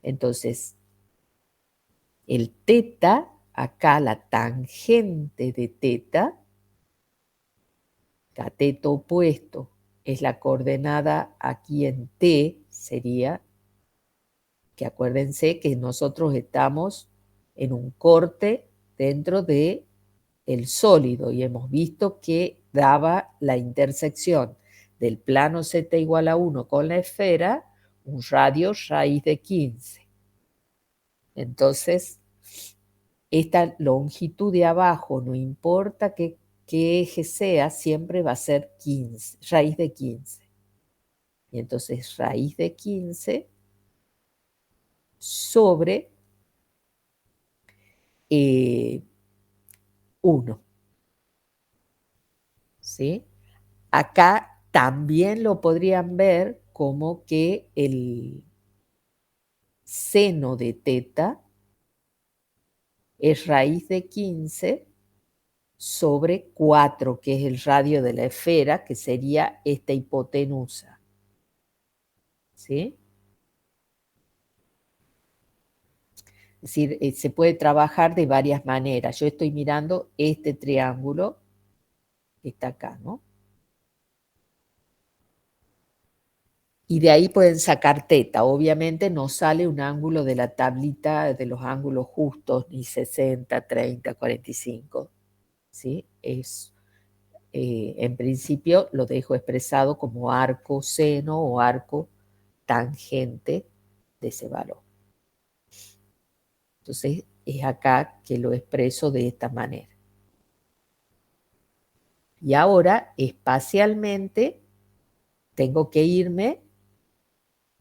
Speaker 1: Entonces, el teta, acá la tangente de teta, cateto opuesto, es la coordenada aquí en T, sería, que acuérdense que nosotros estamos en un corte dentro de el sólido y hemos visto que daba la intersección del plano z igual a 1 con la esfera, un radio raíz de 15. Entonces, esta longitud de abajo, no importa qué eje sea, siempre va a ser 15, raíz de 15. Y entonces raíz de 15 sobre 1. ¿Sí? Acá también lo podrían ver como que el seno de teta es raíz de 15 sobre 4, que es el radio de la esfera, que sería esta hipotenusa. ¿Sí? Es decir, se puede trabajar de varias maneras. Yo estoy mirando este triángulo que está acá, ¿no? Y de ahí pueden sacar teta. Obviamente no sale un ángulo de la tablita de los ángulos justos, ni 60, 30, 45. ¿Sí? En principio lo dejo expresado como arco seno o arco tangente de ese valor. Entonces es acá que lo expreso de esta manera. Y ahora espacialmente tengo que irme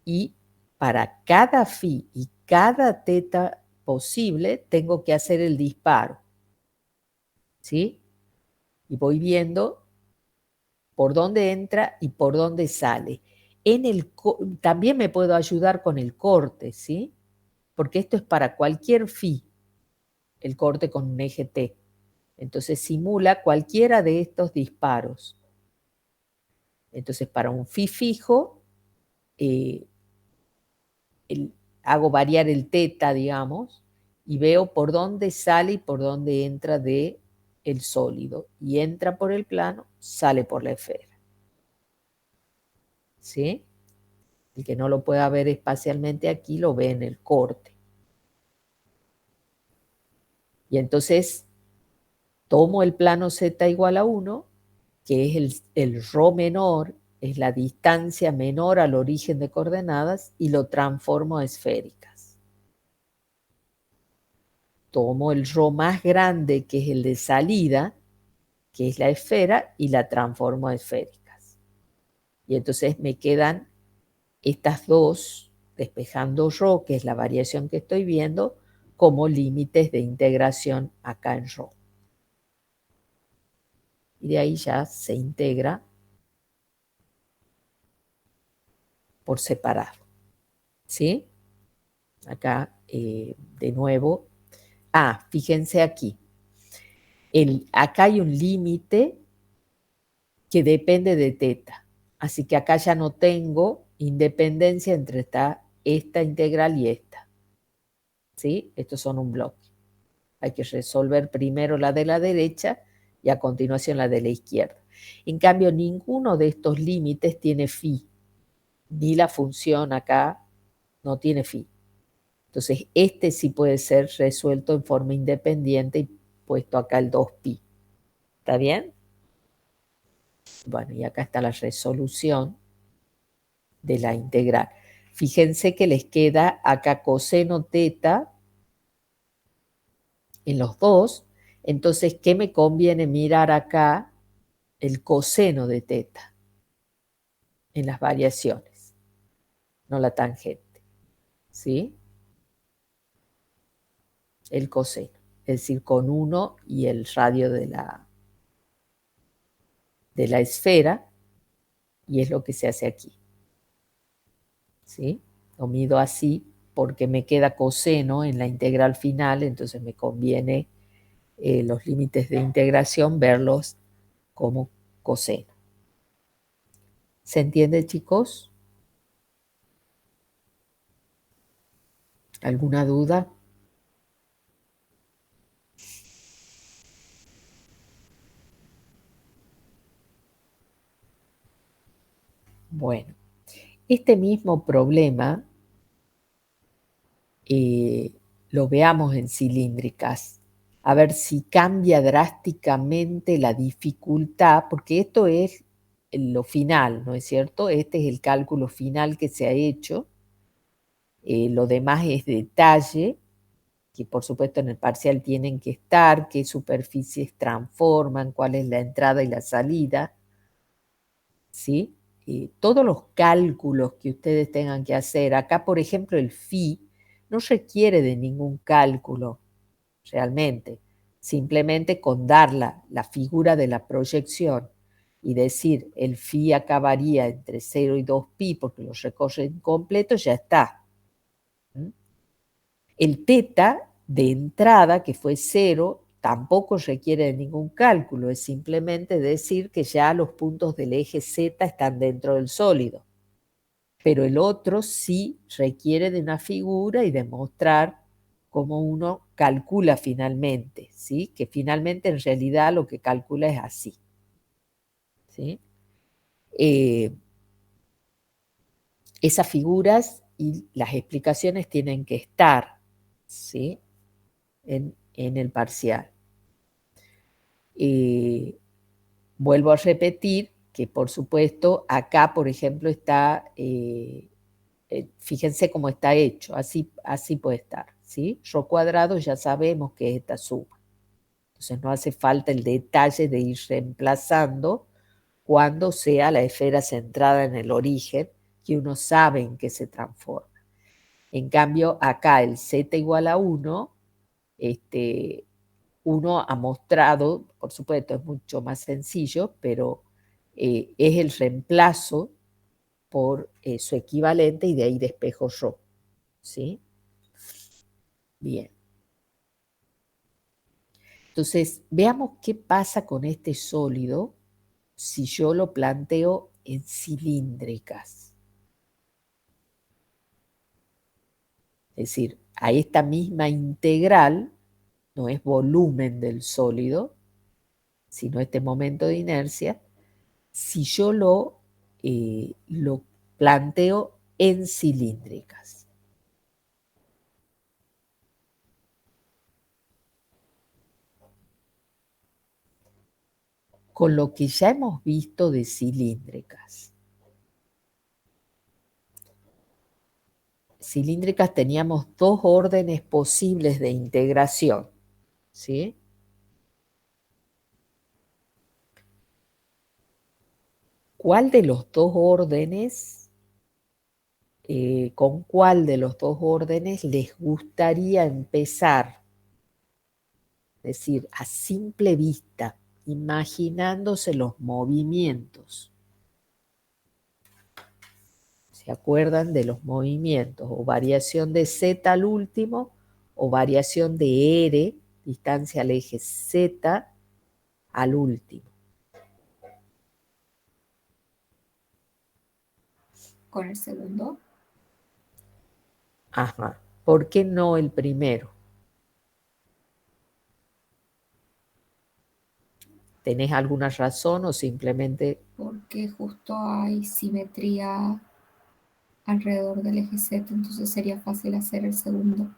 Speaker 1: y para cada phi y cada teta posible tengo que hacer el disparo. ¿Sí? Y voy viendo por dónde entra y por dónde sale. También me puedo ayudar con el corte, ¿sí? Porque esto es para cualquier phi, el corte con un eje T. Entonces simula cualquiera de estos disparos. Entonces para un phi fijo, hago variar el teta, digamos, y veo por dónde sale y por dónde entra de el sólido y entra por el plano, sale por la esfera. ¿Sí? El que no lo pueda ver espacialmente aquí lo ve en el corte. Y entonces tomo el plano z igual a 1, que es el ρ menor, es la distancia menor al origen de coordenadas, y lo transformo a esféricas. Tomo el ρ más grande, que es el de salida, que es la esfera, y la transformo a esféricas. Y entonces me quedan estas dos, despejando ρ, que es la variación que estoy viendo, como límites de integración acá en ρ. Y de ahí ya se integra por separado. ¿Sí? Acá, de nuevo. Fíjense aquí. Acá hay un límite que depende de teta. Así que acá ya no tengo independencia entre esta integral y esta. ¿Sí? Estos son un bloque. Hay que resolver primero la de la derecha y a continuación la de la izquierda. En cambio, ninguno de estos límites tiene phi. Ni la función acá no tiene phi. Entonces, este sí puede ser resuelto en forma independiente y puesto acá el 2pi. ¿Está bien? Bueno, y acá está la resolución de la integral. Fíjense que les queda acá coseno teta en los dos. Entonces, ¿qué me conviene mirar acá? El coseno de teta en las variaciones, no la tangente. ¿Sí? El coseno, es decir, con 1 y el radio de la esfera, y es lo que se hace aquí. ¿Sí? Lo mido así porque me queda coseno en la integral final, entonces me conviene los límites de integración verlos como coseno. ¿Se entiende, chicos? ¿Alguna duda? Bueno, este mismo problema lo veamos en cilíndricas, a ver si cambia drásticamente la dificultad, porque esto es lo final, ¿no es cierto? Este es el cálculo final que se ha hecho. Lo demás es detalle, que por supuesto en el parcial tienen que estar, qué superficies transforman, cuál es la entrada y la salida, ¿sí? Todos los cálculos que ustedes tengan que hacer, acá por ejemplo el phi no requiere de ningún cálculo realmente, simplemente con dar la figura de la proyección y decir el phi acabaría entre 0 y 2pi porque los recorren completo, ya está. ¿Mm? El teta de entrada, que fue 0, tampoco requiere de ningún cálculo, es simplemente decir que ya los puntos del eje Z están dentro del sólido. Pero el otro sí requiere de una figura y demostrar cómo uno calcula finalmente, ¿sí? Que finalmente en realidad lo que calcula es así. ¿Sí? Esas figuras y las explicaciones tienen que estar, ¿sí? en el parcial. Vuelvo a repetir que, por supuesto, acá, por ejemplo, está, fíjense cómo está hecho, así puede estar, ¿sí? Rho cuadrado ya sabemos que es esta suma. Entonces no hace falta el detalle de ir reemplazando cuando sea la esfera centrada en el origen, que uno sabe en qué se transforma. En cambio, acá el z igual a 1, uno ha mostrado, por supuesto es mucho más sencillo, pero es el reemplazo por su equivalente y de ahí despejo ρ. ¿Sí? Bien. Entonces, veamos qué pasa con este sólido si yo lo planteo en cilíndricas. Es decir, a esta misma integral, no es volumen del sólido, sino este momento de inercia, si yo lo planteo en cilíndricas. Con lo que ya hemos visto de cilíndricas. Cilíndricas teníamos dos órdenes posibles de integración, ¿sí? ¿Cuál de los dos órdenes, con cuál de los dos órdenes les gustaría empezar? Es decir, a simple vista, imaginándose los movimientos. ¿Se acuerdan de los movimientos? O variación de Z al último, o variación de R, distancia al eje Z, al último.
Speaker 3: Con el segundo.
Speaker 1: Ajá. ¿Por qué no el primero? ¿Tenés alguna razón o simplemente?
Speaker 3: Porque justo hay simetría alrededor del eje Z, entonces sería fácil hacer el segundo.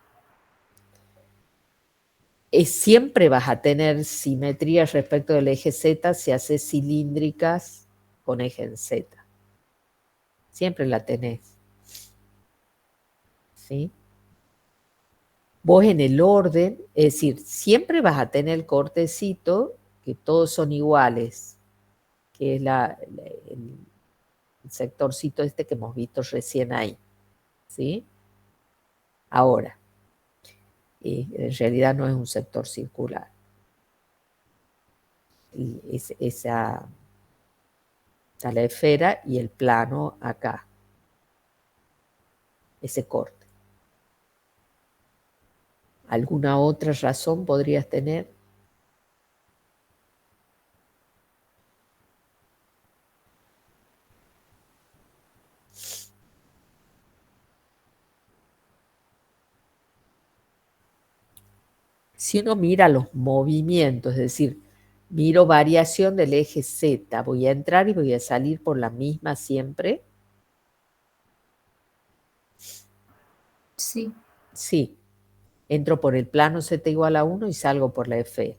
Speaker 1: Siempre vas a tener simetría respecto del eje Z si haces cilíndricas con eje en Z. Siempre la tenés. ¿Sí? Vos en el orden, es decir, siempre vas a tener el cortecito, que todos son iguales, que es el sectorcito este que hemos visto recién ahí. ¿Sí? Ahora, en realidad no es un sector circular. Esa está la esfera y el plano acá. Ese corte. ¿Alguna otra razón podrías tener? Si uno mira los movimientos, es decir, miro variación del eje Z, voy a entrar y voy a salir por la misma siempre.
Speaker 3: Sí.
Speaker 1: Sí, entro por el plano Z igual a 1 y salgo por la F.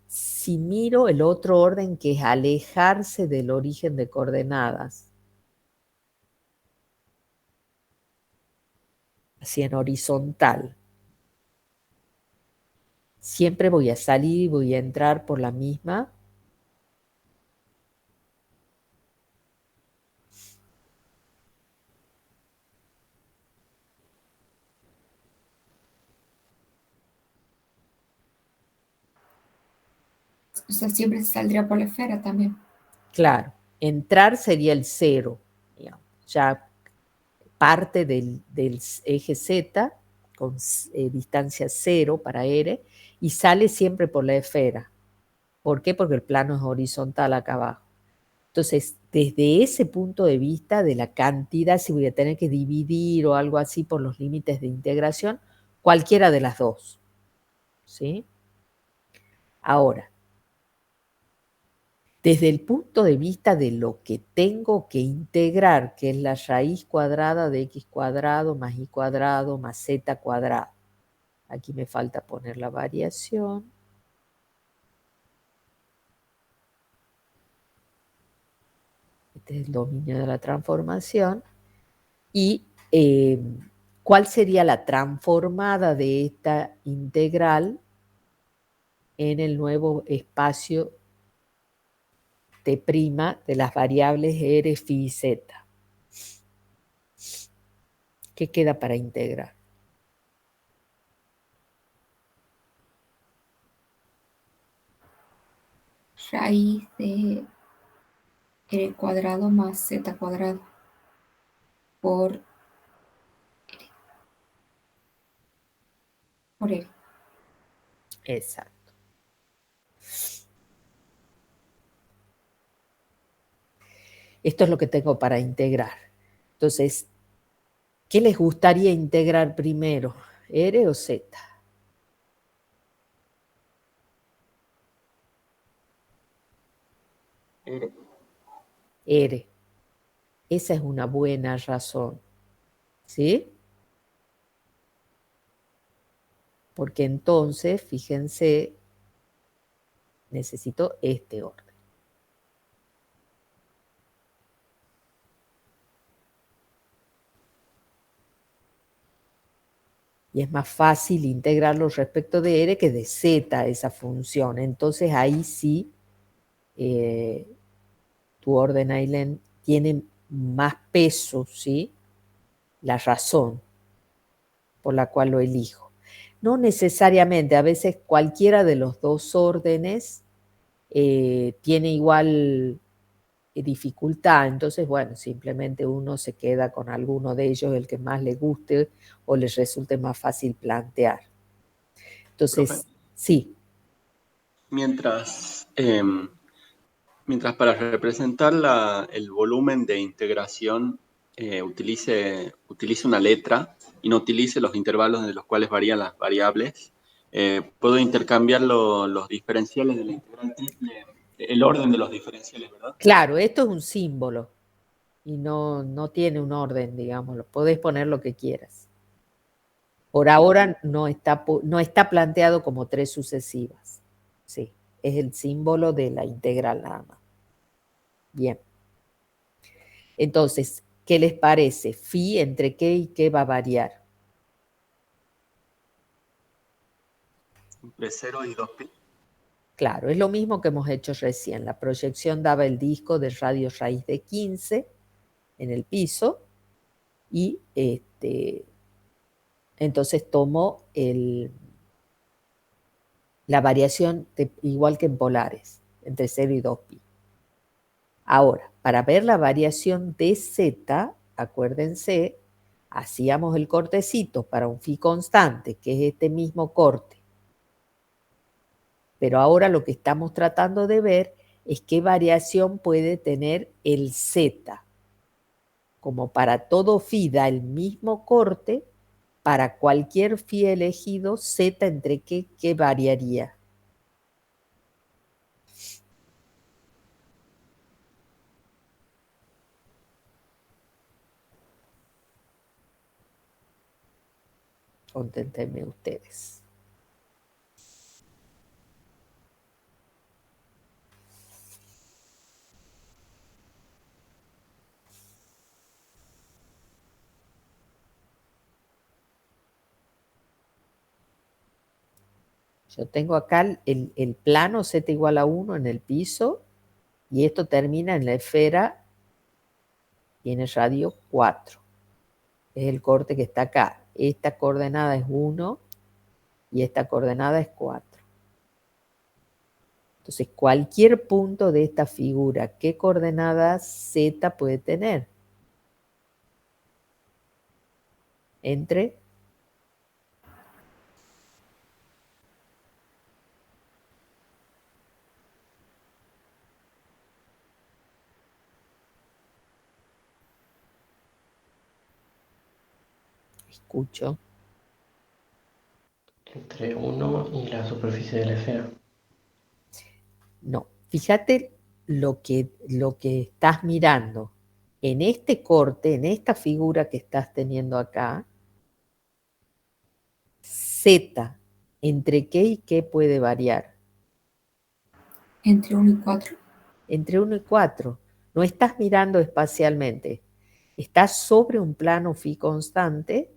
Speaker 1: Si miro el otro orden, que es alejarse del origen de coordenadas, así en horizontal, siempre voy a salir y voy a entrar por la misma.
Speaker 3: O sea, siempre se saldría por la esfera también.
Speaker 1: Claro, entrar sería el 0, digamos, ya parte del eje Z con distancia 0 para R y sale siempre por la esfera. ¿Por qué? Porque el plano es horizontal acá abajo. Entonces, desde ese punto de vista de la cantidad, si voy a tener que dividir o algo así por los límites de integración, cualquiera de las dos. ¿Sí? Ahora, desde el punto de vista de lo que tengo que integrar, que es la raíz cuadrada de x cuadrado más y cuadrado más z cuadrado. Aquí me falta poner la variación. Este es el dominio de la transformación. Y ¿cuál sería la transformada de esta integral en el nuevo espacio T' de las variables R, phi y z? ¿Qué queda para integrar?
Speaker 3: Raíz de R cuadrado más Z cuadrado por R. Por R.
Speaker 1: Exacto. Esto es lo que tengo para integrar. Entonces, ¿qué les gustaría integrar primero? ¿R o Z? R. Esa es una buena razón, ¿sí? Porque entonces, fíjense, necesito este orden. Y es más fácil integrarlo respecto de R que de Z, esa función. Entonces ahí sí, tu orden, Ailén, tiene más peso, ¿sí? La razón por la cual lo elijo. No necesariamente, a veces cualquiera de los dos órdenes tiene igual dificultad, entonces, bueno, simplemente uno se queda con alguno de ellos, el que más le guste o les resulte más fácil plantear. Entonces,
Speaker 2: Profe,
Speaker 1: sí.
Speaker 2: mientras para representar el volumen de integración utilice una letra y no utilice los intervalos de los cuales varían las variables, puedo intercambiar los diferenciales de la integral triple, el orden de los diferenciales, ¿verdad?
Speaker 1: Claro, esto es un símbolo y no tiene un orden, digamos, podés poner lo que quieras. Por ahora no está planteado como tres sucesivas. Sí, es el símbolo de la integral nada más. Bien. Entonces, ¿qué les parece? Phi entre qué y qué va a variar.
Speaker 2: Entre 0 y 2pi.
Speaker 1: Claro, es lo mismo que hemos hecho recién. La proyección daba el disco de radio raíz de 15 en el piso y entonces tomo la variación igual que en polares, entre 0 y 2pi. Ahora, para ver la variación de Z, acuérdense, hacíamos el cortecito para un phi constante, que es este mismo corte. Pero ahora lo que estamos tratando de ver es qué variación puede tener el Z. Como para todo phi da el mismo corte, para cualquier phi elegido, Z entre qué variaría. Conténtenme ustedes. Yo tengo acá el plano Z igual a 1 en el piso y esto termina en la esfera y en el radio 4. Es el corte que está acá. Esta coordenada es 1 y esta coordenada es 4. Entonces, cualquier punto de esta figura, ¿qué coordenada Z puede tener? Entre escucho.
Speaker 5: Entre 1 y la superficie de la esfera.
Speaker 1: No, fíjate lo que estás mirando. En este corte, en esta figura que estás teniendo acá, Z, ¿entre qué y qué puede variar?
Speaker 3: Entre 1 y 4.
Speaker 1: Entre 1 y 4. No estás mirando espacialmente. Estás sobre un plano phi constante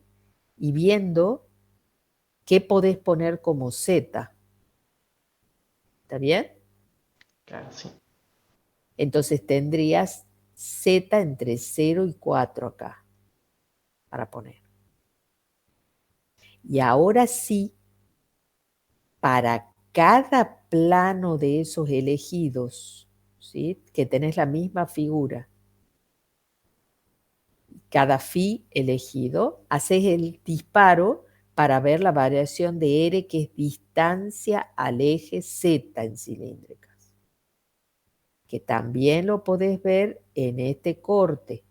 Speaker 1: y viendo qué podés poner como Z. ¿Está bien?
Speaker 5: Claro, sí.
Speaker 1: Entonces tendrías Z entre 0 y 4 acá para poner. Y ahora sí, para cada plano de esos elegidos, ¿sí? Que tenés la misma figura, cada phi elegido, haces el disparo para ver la variación de R, que es distancia al eje Z en cilíndricas, que también lo podés ver en este corte.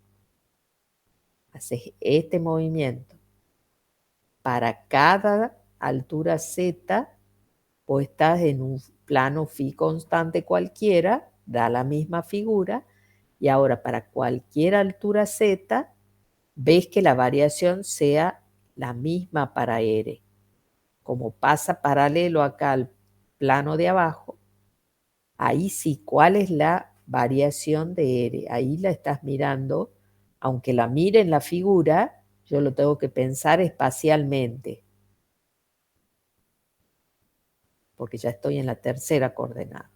Speaker 1: Haces este movimiento. Para cada altura Z, vos estás en un plano phi constante cualquiera, da la misma figura, y ahora para cualquier altura z, ves que la variación sea la misma para R. Como pasa paralelo acá al plano de abajo, ahí sí, ¿cuál es la variación de R? Ahí la estás mirando, aunque la mire en la figura, yo lo tengo que pensar espacialmente, porque ya estoy en la tercera coordenada.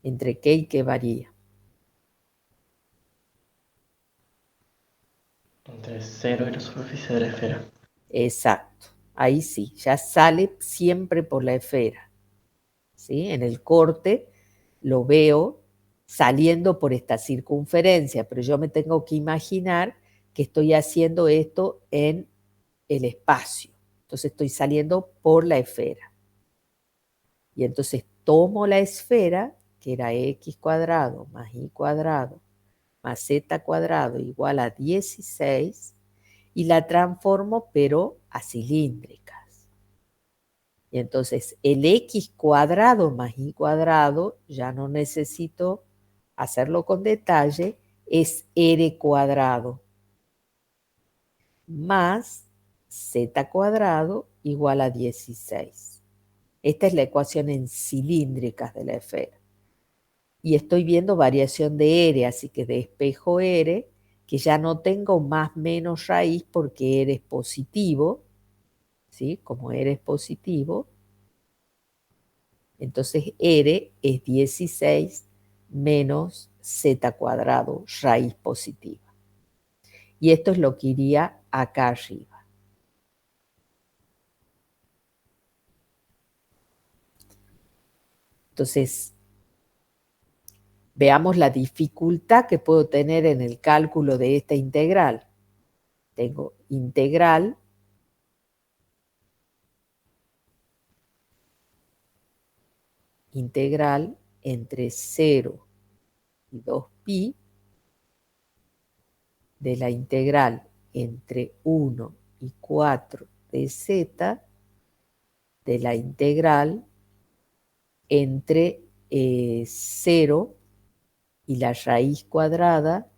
Speaker 1: ¿Entre qué y qué varía?
Speaker 5: Entre 0 y la superficie de la esfera.
Speaker 1: Exacto, ahí sí, ya sale siempre por la esfera. ¿Sí? En el corte lo veo saliendo por esta circunferencia, pero yo me tengo que imaginar que estoy haciendo esto en el espacio. Entonces estoy saliendo por la esfera. Y entonces tomo la esfera, que era x cuadrado más y cuadrado más z cuadrado igual a 16, y la transformo pero a cilíndricas. Y entonces el x cuadrado más y cuadrado, ya no necesito hacerlo con detalle, es r cuadrado más z cuadrado igual a 16. Esta es la ecuación en cilíndricas de la esfera. Y estoy viendo variación de R, así que despejo R, que ya no tengo más menos raíz porque R es positivo, ¿sí? Como R es positivo, entonces R es 16 menos z cuadrado, raíz positiva. Y esto es lo que iría acá arriba. Entonces, veamos la dificultad que puedo tener en el cálculo de esta integral. Tengo integral entre 0 y 2pi de la integral entre 1 y 4 de z de la integral entre 0 y la raíz cuadrada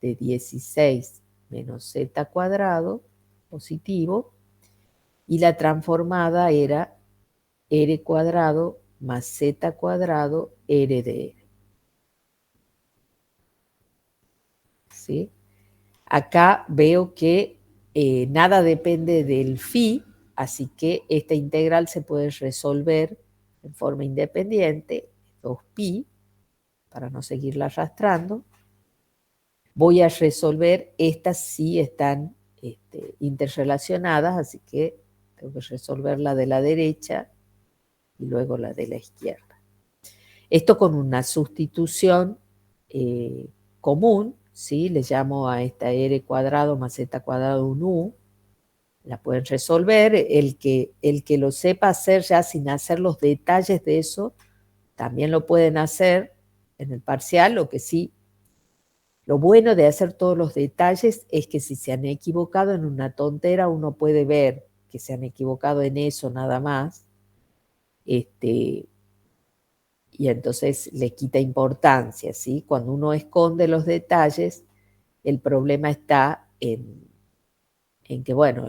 Speaker 1: de 16 menos z cuadrado positivo, y la transformada era r cuadrado más z cuadrado r de r. ¿Sí? Acá veo que nada depende del phi, así que esta integral se puede resolver en forma independiente, 2pi, para no seguirla arrastrando. Voy a resolver, estas sí están interrelacionadas, así que tengo que resolver la de la derecha y luego la de la izquierda. Esto con una sustitución común, ¿sí? Le llamo a esta r cuadrado más z cuadrado un u. La pueden resolver. El que lo sepa hacer ya sin hacer los detalles de eso, también lo pueden hacer en el parcial. Lo que sí, lo bueno de hacer todos los detalles es que si se han equivocado en una tontera, uno puede ver que se han equivocado en eso nada más. Y entonces le quita importancia, ¿sí? Cuando uno esconde los detalles, el problema está en que, bueno,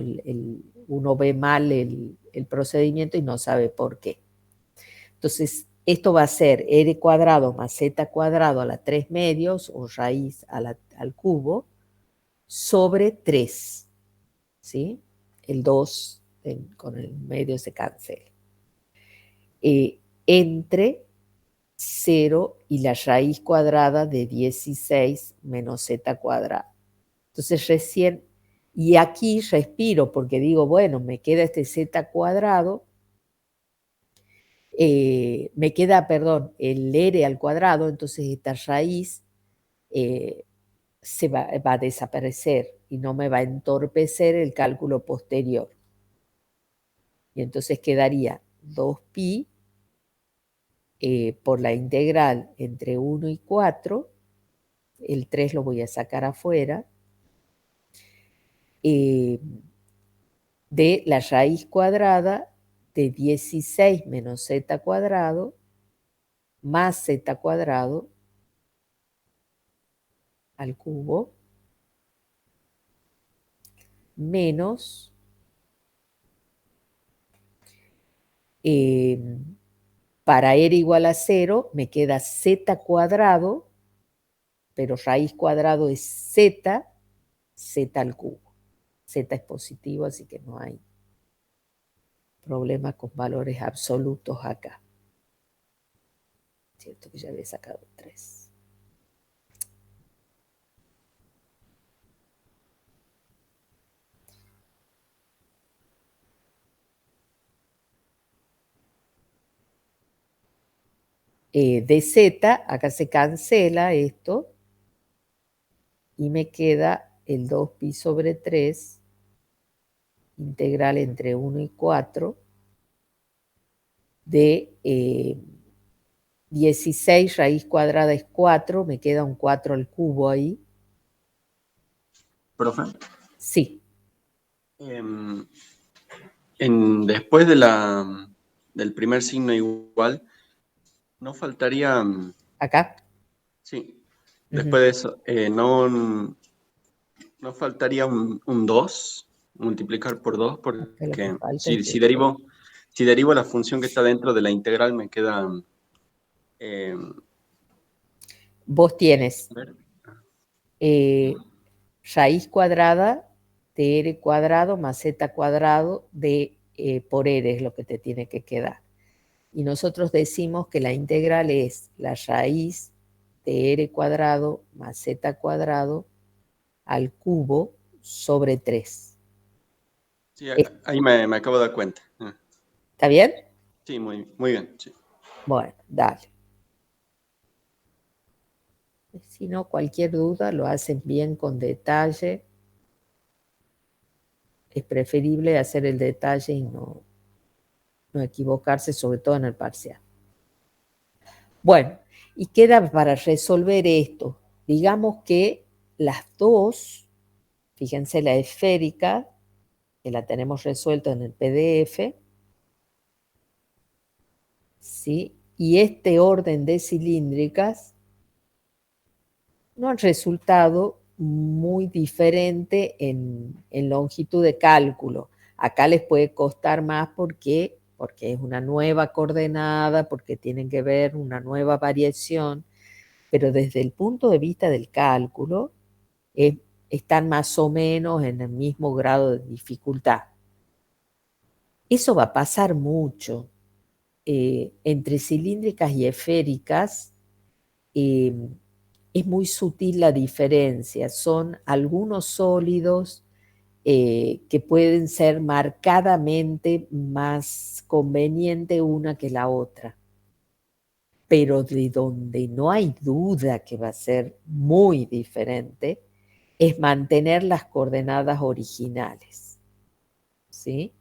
Speaker 1: uno ve mal el procedimiento y no sabe por qué. Entonces, esto va a ser r cuadrado más z cuadrado a la 3 medios, o raíz al cubo, sobre 3, ¿sí? El 2 con el medio se cancela. Entre 0 y la raíz cuadrada de 16 menos z cuadrado. Entonces recién, y aquí respiro porque digo, bueno, me queda este z cuadrado, me queda, perdón, el r al cuadrado, entonces esta raíz se va a desaparecer y no me va a entorpecer el cálculo posterior. Y entonces quedaría 2pi por la integral entre 1 y 4, el 3 lo voy a sacar afuera, de la raíz cuadrada de 16 menos z cuadrado más z cuadrado al cubo menos para r igual a 0 me queda z cuadrado, pero raíz cuadrado es z, z al cubo. Z es positivo, así que no hay problema con valores absolutos acá. Cierto que ya había sacado 3. dz, acá se cancela esto y me queda el 2pi sobre 3 integral entre 1 y 4 de 16 raíz cuadrada es 4, me queda un 4 al cubo ahí.
Speaker 2: Profe,
Speaker 1: Sí,
Speaker 2: después del primer signo igual, no faltaría,
Speaker 1: acá.
Speaker 2: sí, después de eso, no faltaría un 2, multiplicar por 2,
Speaker 1: Acá lo que
Speaker 2: porque
Speaker 1: falta es
Speaker 2: si
Speaker 1: esto.
Speaker 2: derivo la función que está dentro de la integral, me queda...
Speaker 1: Vos tienes
Speaker 2: a ver,
Speaker 1: raíz cuadrada de r cuadrado más z cuadrado de por r es lo que te tiene que quedar. Y nosotros decimos que la integral es la raíz de r cuadrado más z cuadrado al cubo sobre 3.
Speaker 2: sí, ahí me acabo de dar cuenta.
Speaker 1: ¿Está bien?
Speaker 2: Sí, muy bien. Sí.
Speaker 1: Bueno, dale. Si no, cualquier duda lo hacen bien con detalle. Es preferible hacer el detalle y no equivocarse, sobre todo en el parcial. Bueno, y queda para resolver esto. Digamos que las dos, fíjense la esférica, que la tenemos resuelta en el PDF, ¿sí? Y este orden de cilíndricas no han resultado muy diferente en longitud de cálculo. Acá les puede costar más porque es una nueva coordenada, porque tienen que ver una nueva variación, pero desde el punto de vista del cálculo están más o menos en el mismo grado de dificultad. Eso va a pasar mucho. Entre cilíndricas y esféricas es muy sutil la diferencia. Son algunos sólidos que pueden ser marcadamente más conveniente una que la otra. Pero de donde no hay duda que va a ser muy diferente es mantener las coordenadas originales. ¿Sí?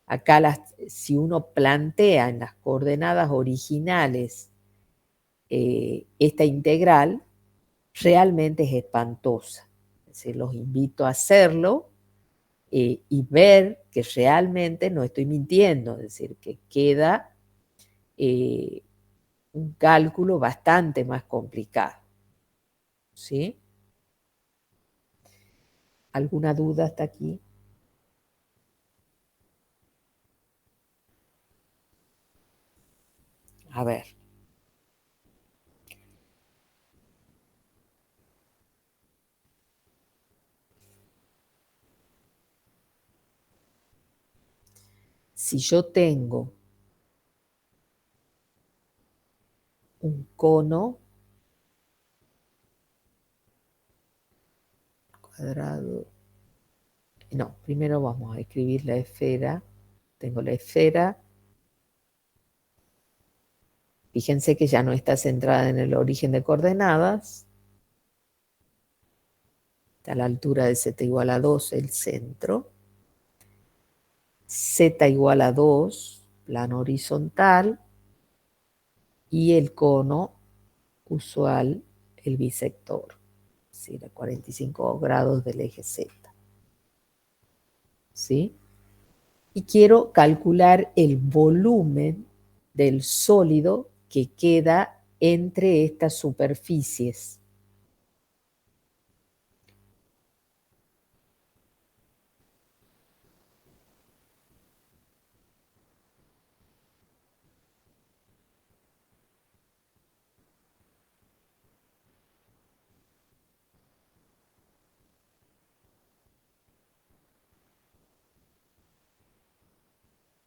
Speaker 1: Acá si uno plantea en las coordenadas originales esta integral, realmente es espantosa. Es decir, los invito a hacerlo y ver que realmente no estoy mintiendo, es decir, que queda un cálculo bastante más complicado. ¿Sí? ¿Alguna duda hasta aquí? A ver. Si yo tengo un cono cuadrado, no, primero vamos a escribir la esfera. Tengo la esfera. Fíjense que ya no está centrada en el origen de coordenadas. Está a la altura de z igual a 2 el centro. Z igual a 2, plano horizontal. Y el cono usual, el bisector. Es decir, a 45 grados del eje Z. ¿Sí? Y quiero calcular el volumen del sólido que queda entre estas superficies.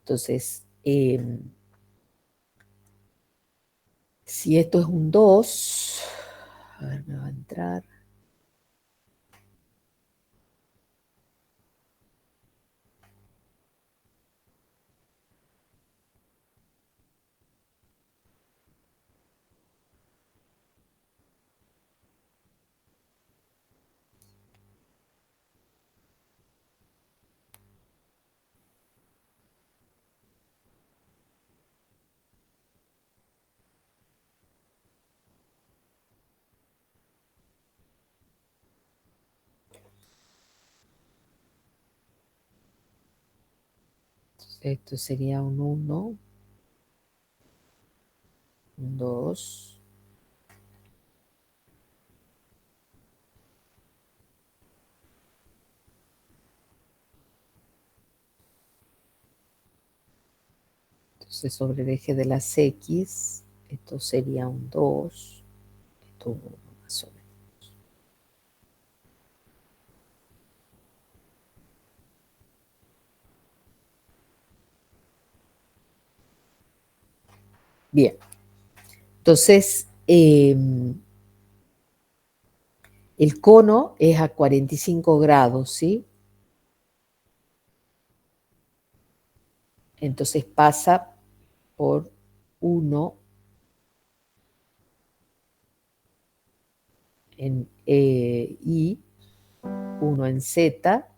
Speaker 1: Entonces, si esto es un 2, a ver, me va a entrar. Esto sería un 1, un 2. Entonces sobre el eje de las X, esto sería un 2, esto un 1 más o menos. Bien, entonces el cono es a 45 grados, ¿sí? Entonces pasa por 1 en Y, 1 en Z.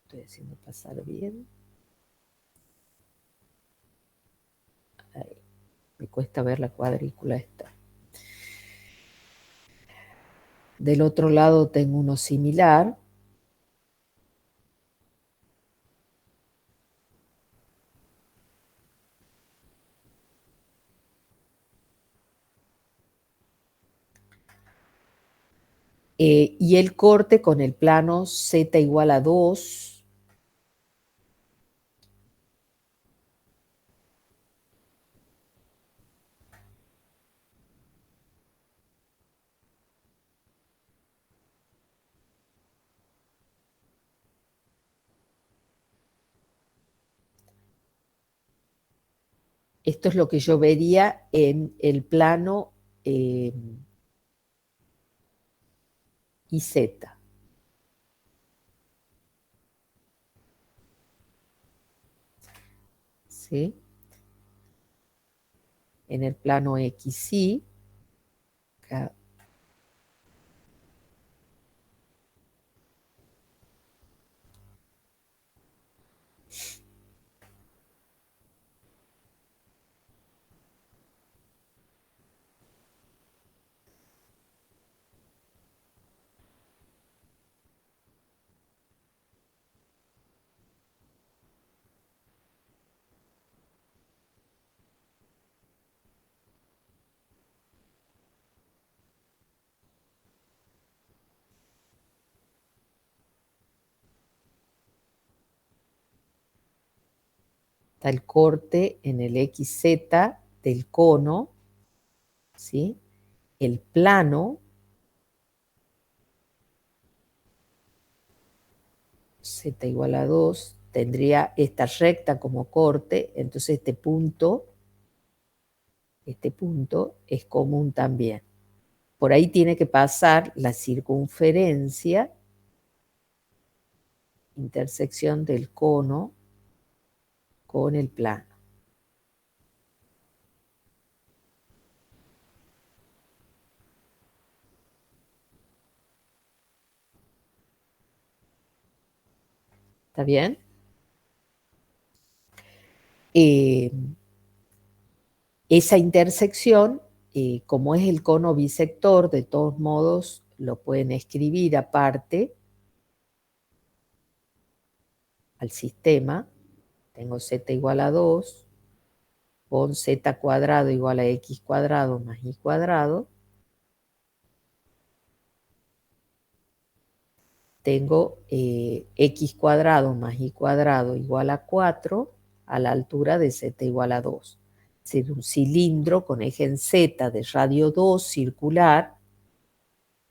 Speaker 1: Estoy haciendo pasar bien. Ahí. Me cuesta ver la cuadrícula esta. Del otro lado tengo uno similar. Y el corte con el plano Z igual a 2. Esto es lo que yo vería en el plano IZ. ¿Sí? En el plano XY, acá está el corte en el XZ del cono, ¿sí? El plano Z igual a 2 tendría esta recta como corte, entonces este punto es común también. Por ahí tiene que pasar la circunferencia, intersección del cono con el plano. ¿Está bien? Esa intersección, como es el cono bisector, de todos modos lo pueden escribir aparte al sistema. Tengo Z igual a 2 con z cuadrado igual a x cuadrado más y cuadrado, tengo x cuadrado más y cuadrado igual a 4 a la altura de z igual a 2. Es decir, un cilindro con eje en z de radio 2 circular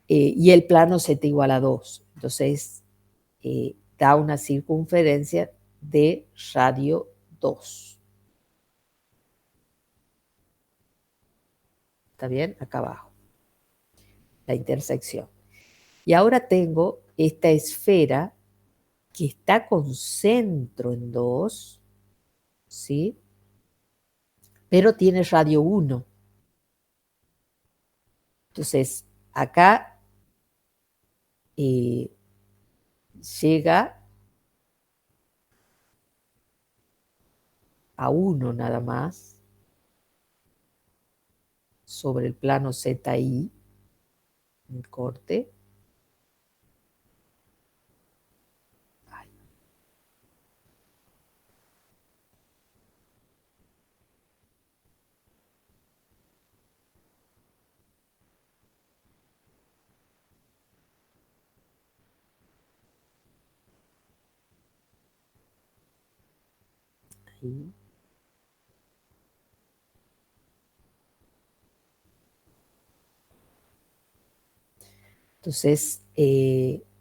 Speaker 1: y el plano z igual a 2. Entonces da una circunferencia de radio 2. ¿Está bien? Acá abajo. La intersección. Y ahora tengo esta esfera que está con centro en 2, ¿sí? Pero tiene radio 1. Entonces, acá llega a 1 nada más sobre el plano ZI, el corte. Ahí. Entonces,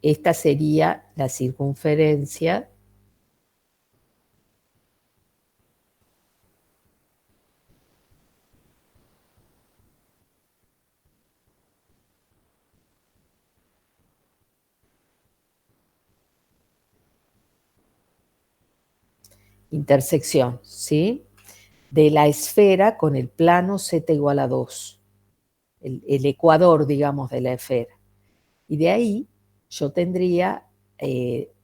Speaker 1: esta sería la circunferencia intersección, ¿sí? De la esfera con el plano z igual a 2, el ecuador, digamos, de la esfera. Y de ahí yo tendría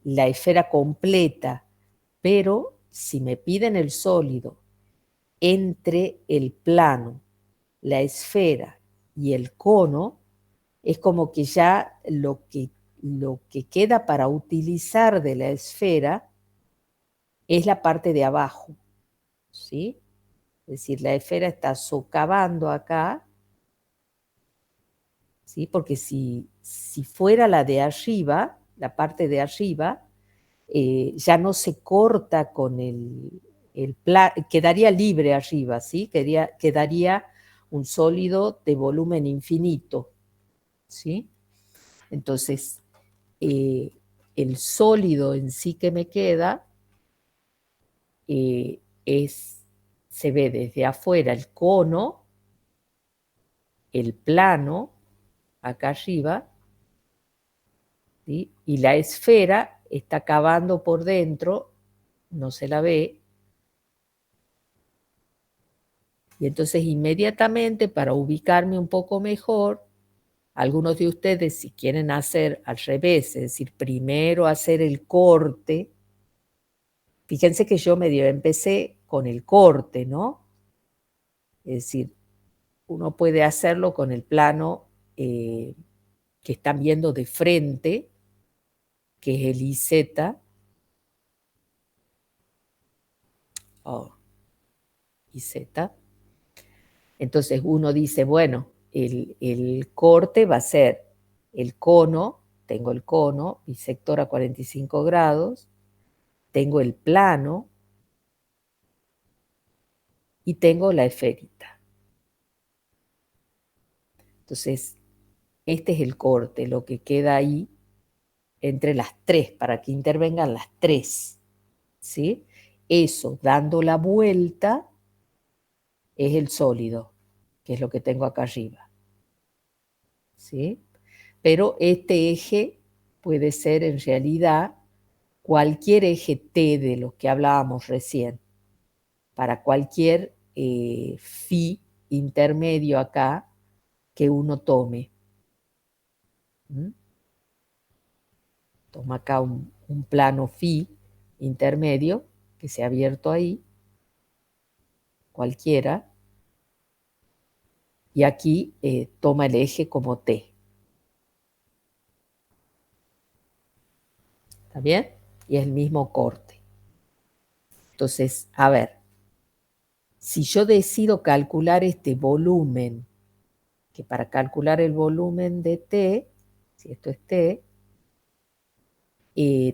Speaker 1: la esfera completa, pero si me piden el sólido entre el plano, la esfera y el cono, es como que ya lo que queda para utilizar de la esfera es la parte de abajo, ¿sí? Es decir, la esfera está socavando acá, ¿sí? Porque si fuera la de arriba, la parte de arriba, ya no se corta con quedaría libre arriba, ¿sí? Quedaría un sólido de volumen infinito, ¿sí? Entonces, el sólido en sí que me queda se ve desde afuera el cono, el plano, acá arriba, ¿sí? Y la esfera está cavando por dentro, no se la ve, y entonces inmediatamente para ubicarme un poco mejor, algunos de ustedes si quieren hacer al revés, es decir, primero hacer el corte, fíjense que yo medio empecé con el corte, ¿no? Es decir, uno puede hacerlo con el plano que están viendo de frente, que es el IZ, IZ. Entonces uno dice, bueno, el corte va a ser el cono, tengo el cono, bisector a 45 grados, tengo el plano y tengo la esferita. Entonces, este es el corte, lo que queda ahí entre las tres, para que intervengan las tres, ¿sí? Eso, dando la vuelta, es el sólido, que es lo que tengo acá arriba, ¿sí? Pero este eje puede ser en realidad cualquier eje T de los que hablábamos recién, para cualquier phi intermedio acá que uno tome. Toma acá un plano phi intermedio que se ha abierto ahí, cualquiera, y aquí toma el eje como T. ¿Está bien? Y es el mismo corte. Entonces, a ver, Si yo decido calcular este volumen, que para calcular el volumen de T, si esto es T,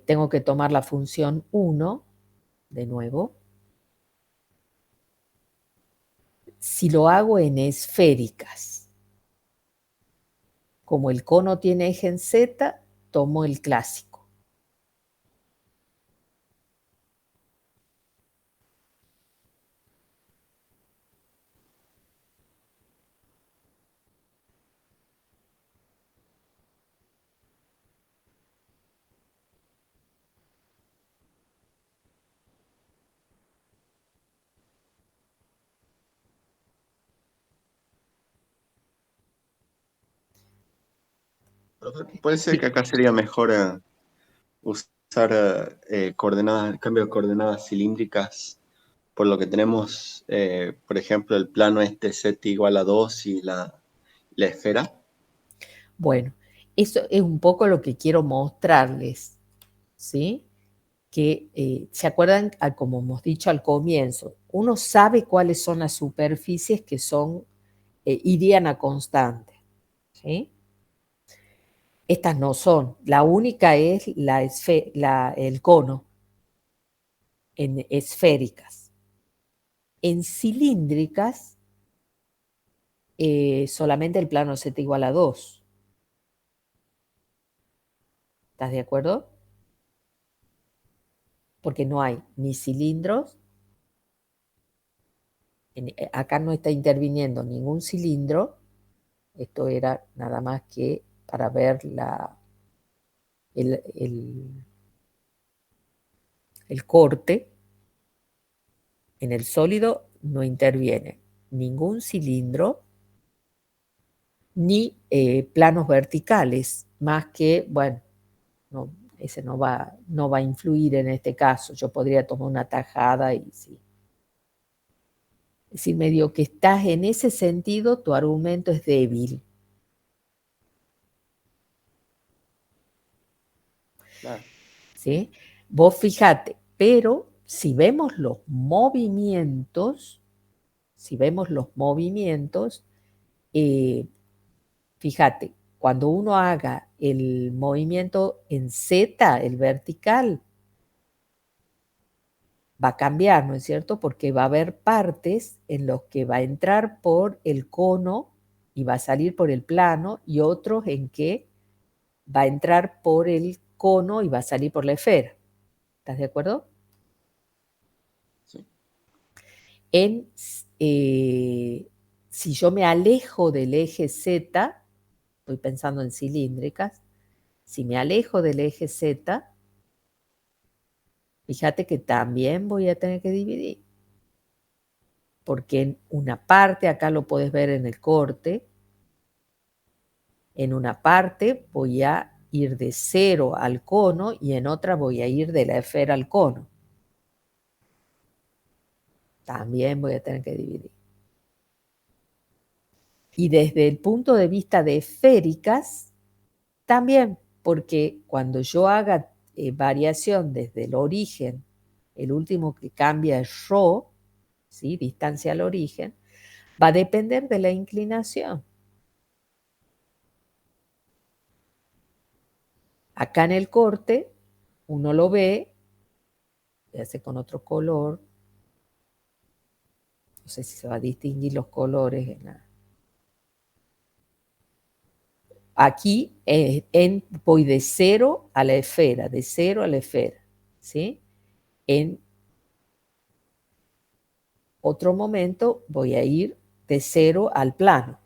Speaker 1: tengo que tomar la función 1, de nuevo. Si lo hago en esféricas, como el cono tiene eje en Z, tomo el clásico.
Speaker 2: Puede ser que acá sería mejor usar cambio de coordenadas cilíndricas, por lo que tenemos, por ejemplo, el plano Z igual a 2 y la esfera.
Speaker 1: Bueno, eso es un poco lo que quiero mostrarles, ¿sí? Que, ¿se acuerdan? Como hemos dicho al comienzo, uno sabe cuáles son las superficies que son, irían a constante, ¿sí? Estas no son, la única es el cono, en esféricas. En cilíndricas, solamente el plano Z igual a 2. ¿Estás de acuerdo? Porque no hay ni cilindros, acá no está interviniendo ningún cilindro, esto era nada más que para ver el corte. En el sólido no interviene ningún cilindro ni planos verticales, más que, bueno, no, ese no va a influir en este caso. Yo podría tomar una tajada y sí. Es decir, medio que estás en ese sentido, tu argumento es débil.
Speaker 2: Claro.
Speaker 1: ¿Sí? Vos fíjate, pero si vemos los movimientos, fíjate, cuando uno haga el movimiento en Z, el vertical, va a cambiar, ¿no es cierto? Porque va a haber partes en los que va a entrar por el cono y va a salir por el plano, y otros en que va a entrar por el cono y va a salir por la esfera. ¿Estás de acuerdo?
Speaker 2: Sí.
Speaker 1: Si yo me alejo del eje Z, estoy pensando en cilíndricas, si me alejo del eje Z, fíjate que también voy a tener que dividir. Porque en una parte, acá lo puedes ver en el corte, en una parte voy a ir de 0 al cono y en otra voy a ir de la esfera al cono. También voy a tener que dividir. Y desde el punto de vista de esféricas, también, porque cuando yo haga variación desde el origen, el último que cambia es ρ, ¿sí? Distancia al origen, va a depender de la inclinación. Acá en el corte, uno lo ve, se hace con otro color, no sé si se va a distinguir los colores en la... Aquí voy de 0 a la esfera, de 0 a la esfera, ¿sí? En otro momento voy a ir de 0 al plano.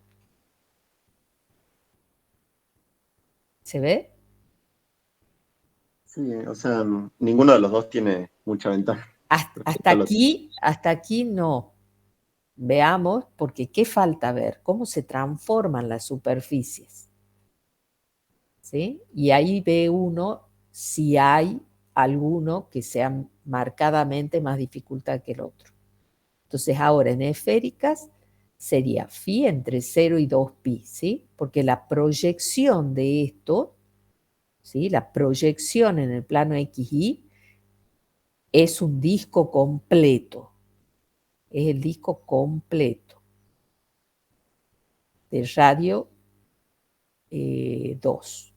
Speaker 1: ¿Se ve?
Speaker 2: Sí, o sea, ninguno de los dos tiene mucha ventaja.
Speaker 1: Hasta aquí no. Veamos, porque ¿qué falta ver? ¿Cómo se transforman las superficies? ¿Sí? Y ahí ve uno si hay alguno que sea marcadamente más dificultad que el otro. Entonces ahora en esféricas sería phi entre 0 y 2pi, ¿sí? Porque la proyección de esto, ¿sí? La proyección en el plano XY es un disco completo. es el disco completo de radio 2.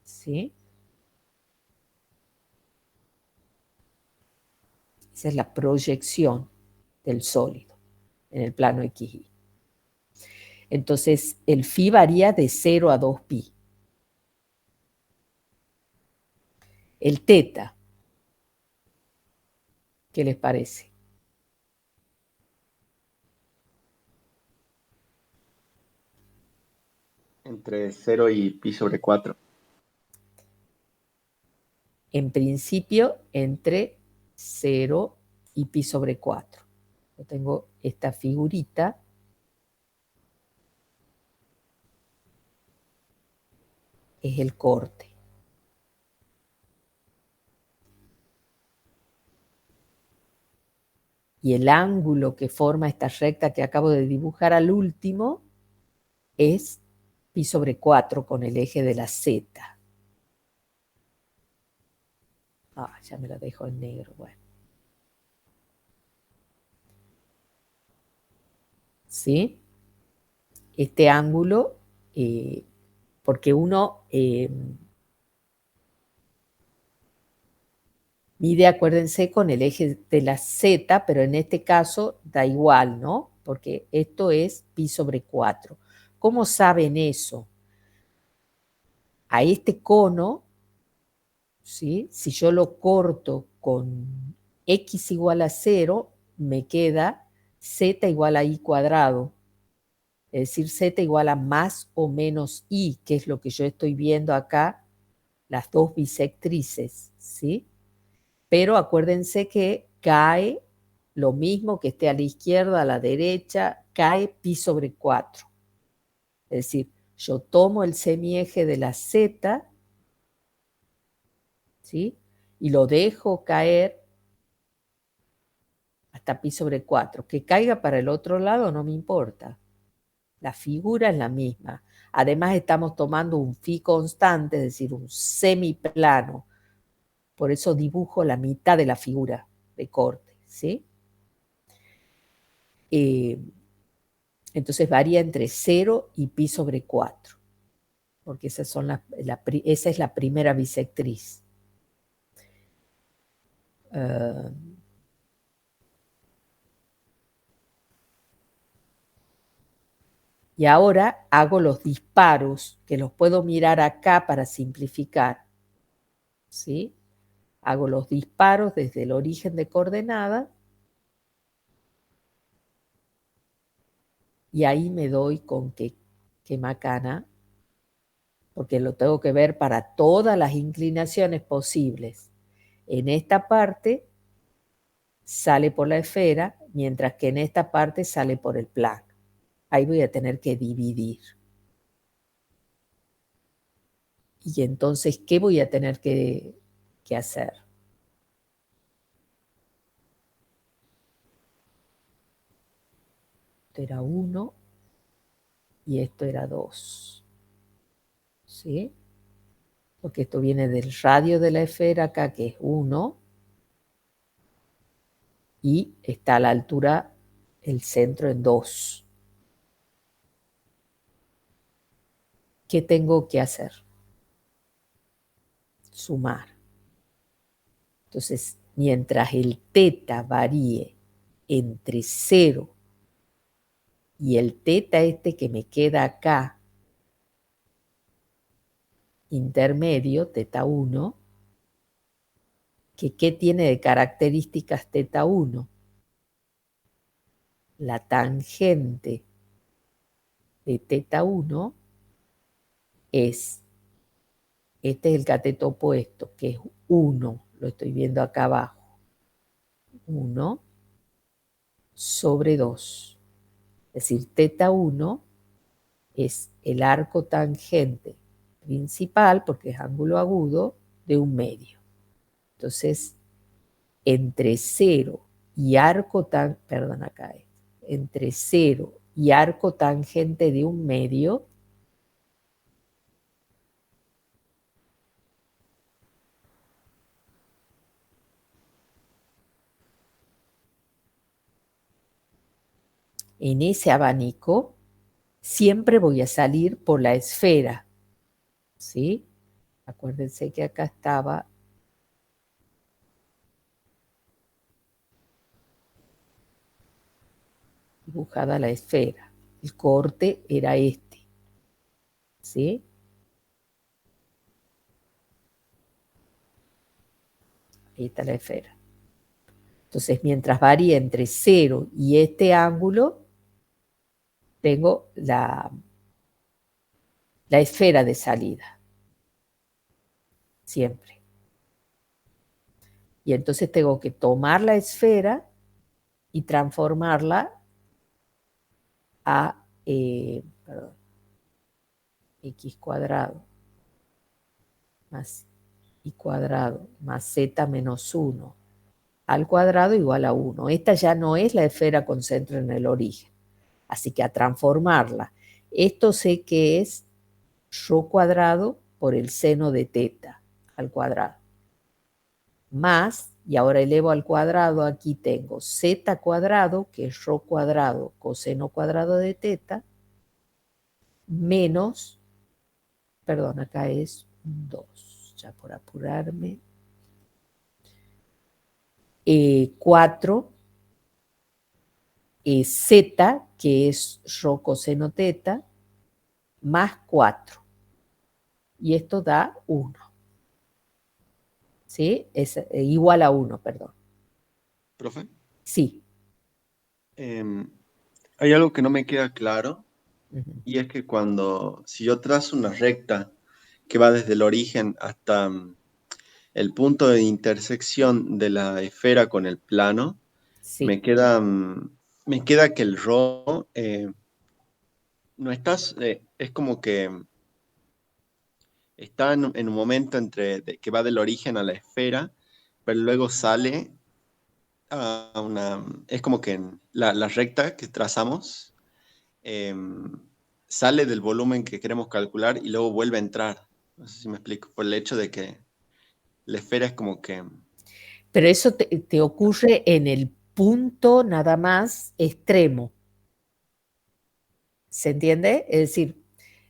Speaker 1: ¿Sí? Esa es la proyección del sólido en el plano XY. Entonces, el phi varía de 0 a 2pi. El teta, ¿qué les parece?
Speaker 2: Entre 0 y pi sobre 4.
Speaker 1: En principio, entre 0 y pi sobre 4. Yo tengo esta figurita. Es el corte. Y el ángulo que forma esta recta que acabo de dibujar al último es pi sobre 4 con el eje de la z. Ah, ya me la dejo en negro. Bueno. ¿Sí? Este ángulo, porque uno mide, acuérdense, con el eje de la z, pero en este caso da igual, ¿no? Porque esto es pi sobre 4. ¿Cómo saben eso? A este cono, ¿sí? Si yo lo corto con x igual a 0, me queda z igual a i cuadrado. Es decir, z igual a más o menos i, que es lo que yo estoy viendo acá, las dos bisectrices, ¿sí? Pero acuérdense que cae lo mismo que esté a la izquierda, a la derecha, cae pi sobre 4. Es decir, yo tomo el semieje de la z, ¿sí? Y lo dejo caer hasta pi sobre 4. Que caiga para el otro lado no me importa. La figura es la misma. Además estamos tomando un phi constante, es decir, un semiplano. Por eso dibujo la mitad de la figura de corte, ¿sí? Entonces varía entre 0 y pi sobre 4, porque esa es la primera bisectriz. Y ahora hago los disparos, que los puedo mirar acá para simplificar, ¿sí? Hago los disparos desde el origen de coordenada y ahí me doy con que macana, porque lo tengo que ver para todas las inclinaciones posibles. En esta parte sale por la esfera, mientras que en esta parte sale por el plano. Ahí voy a tener que dividir. Y entonces, ¿qué voy a tener que hacer? Esto era 1 y esto era 2. ¿Sí? Porque esto viene del radio de la esfera acá, que es 1, y está a la altura, el centro en 2. ¿Qué tengo que hacer? Sumar. Entonces, mientras el teta varíe entre 0 y el teta este que me queda acá, intermedio, teta 1, ¿qué tiene de características teta 1? La tangente de teta 1 es, este es el cateto opuesto, que es 1, lo estoy viendo acá abajo, 1 sobre 2. Es decir, teta 1 es el arco tangente principal, porque es ángulo agudo, de un medio. Entonces, entre 0 y arco perdón, acá es, entre 0 y arco tangente de un medio, en ese abanico, siempre voy a salir por la esfera, ¿sí? Acuérdense que acá estaba dibujada la esfera. El corte era este, ¿sí? Ahí está la esfera. Entonces, mientras varía entre 0 y este ángulo, tengo la esfera de salida. Siempre. Y entonces tengo que tomar la esfera y transformarla a x cuadrado más y cuadrado más z menos 1 al cuadrado igual a 1. Esta ya no es la esfera con centro en el origen. Así que a transformarla, esto sé que es rho cuadrado por el seno de teta al cuadrado. Más, y ahora elevo al cuadrado, aquí tengo z cuadrado, que es rho cuadrado coseno cuadrado de teta, menos, perdón, acá es 2, ya por apurarme, 4 z, que es rho coseno teta, más 4. Y esto da 1. ¿Sí? Es igual a 1, perdón.
Speaker 2: ¿Profe?
Speaker 1: Sí.
Speaker 2: Hay algo que no me queda claro,
Speaker 1: Uh-huh.
Speaker 2: y es que si yo trazo una recta que va desde el origen hasta el punto de intersección de la esfera con el plano,
Speaker 1: Sí.
Speaker 2: me queda que el rho no estás, es como que está en un momento que va del origen a la esfera, pero luego sale a es como que la recta que trazamos sale del volumen que queremos calcular y luego vuelve a entrar. No sé si me explico, por el hecho de que la esfera es como que...
Speaker 1: Pero eso te ocurre en el punto nada más extremo. ¿Se entiende? Es decir,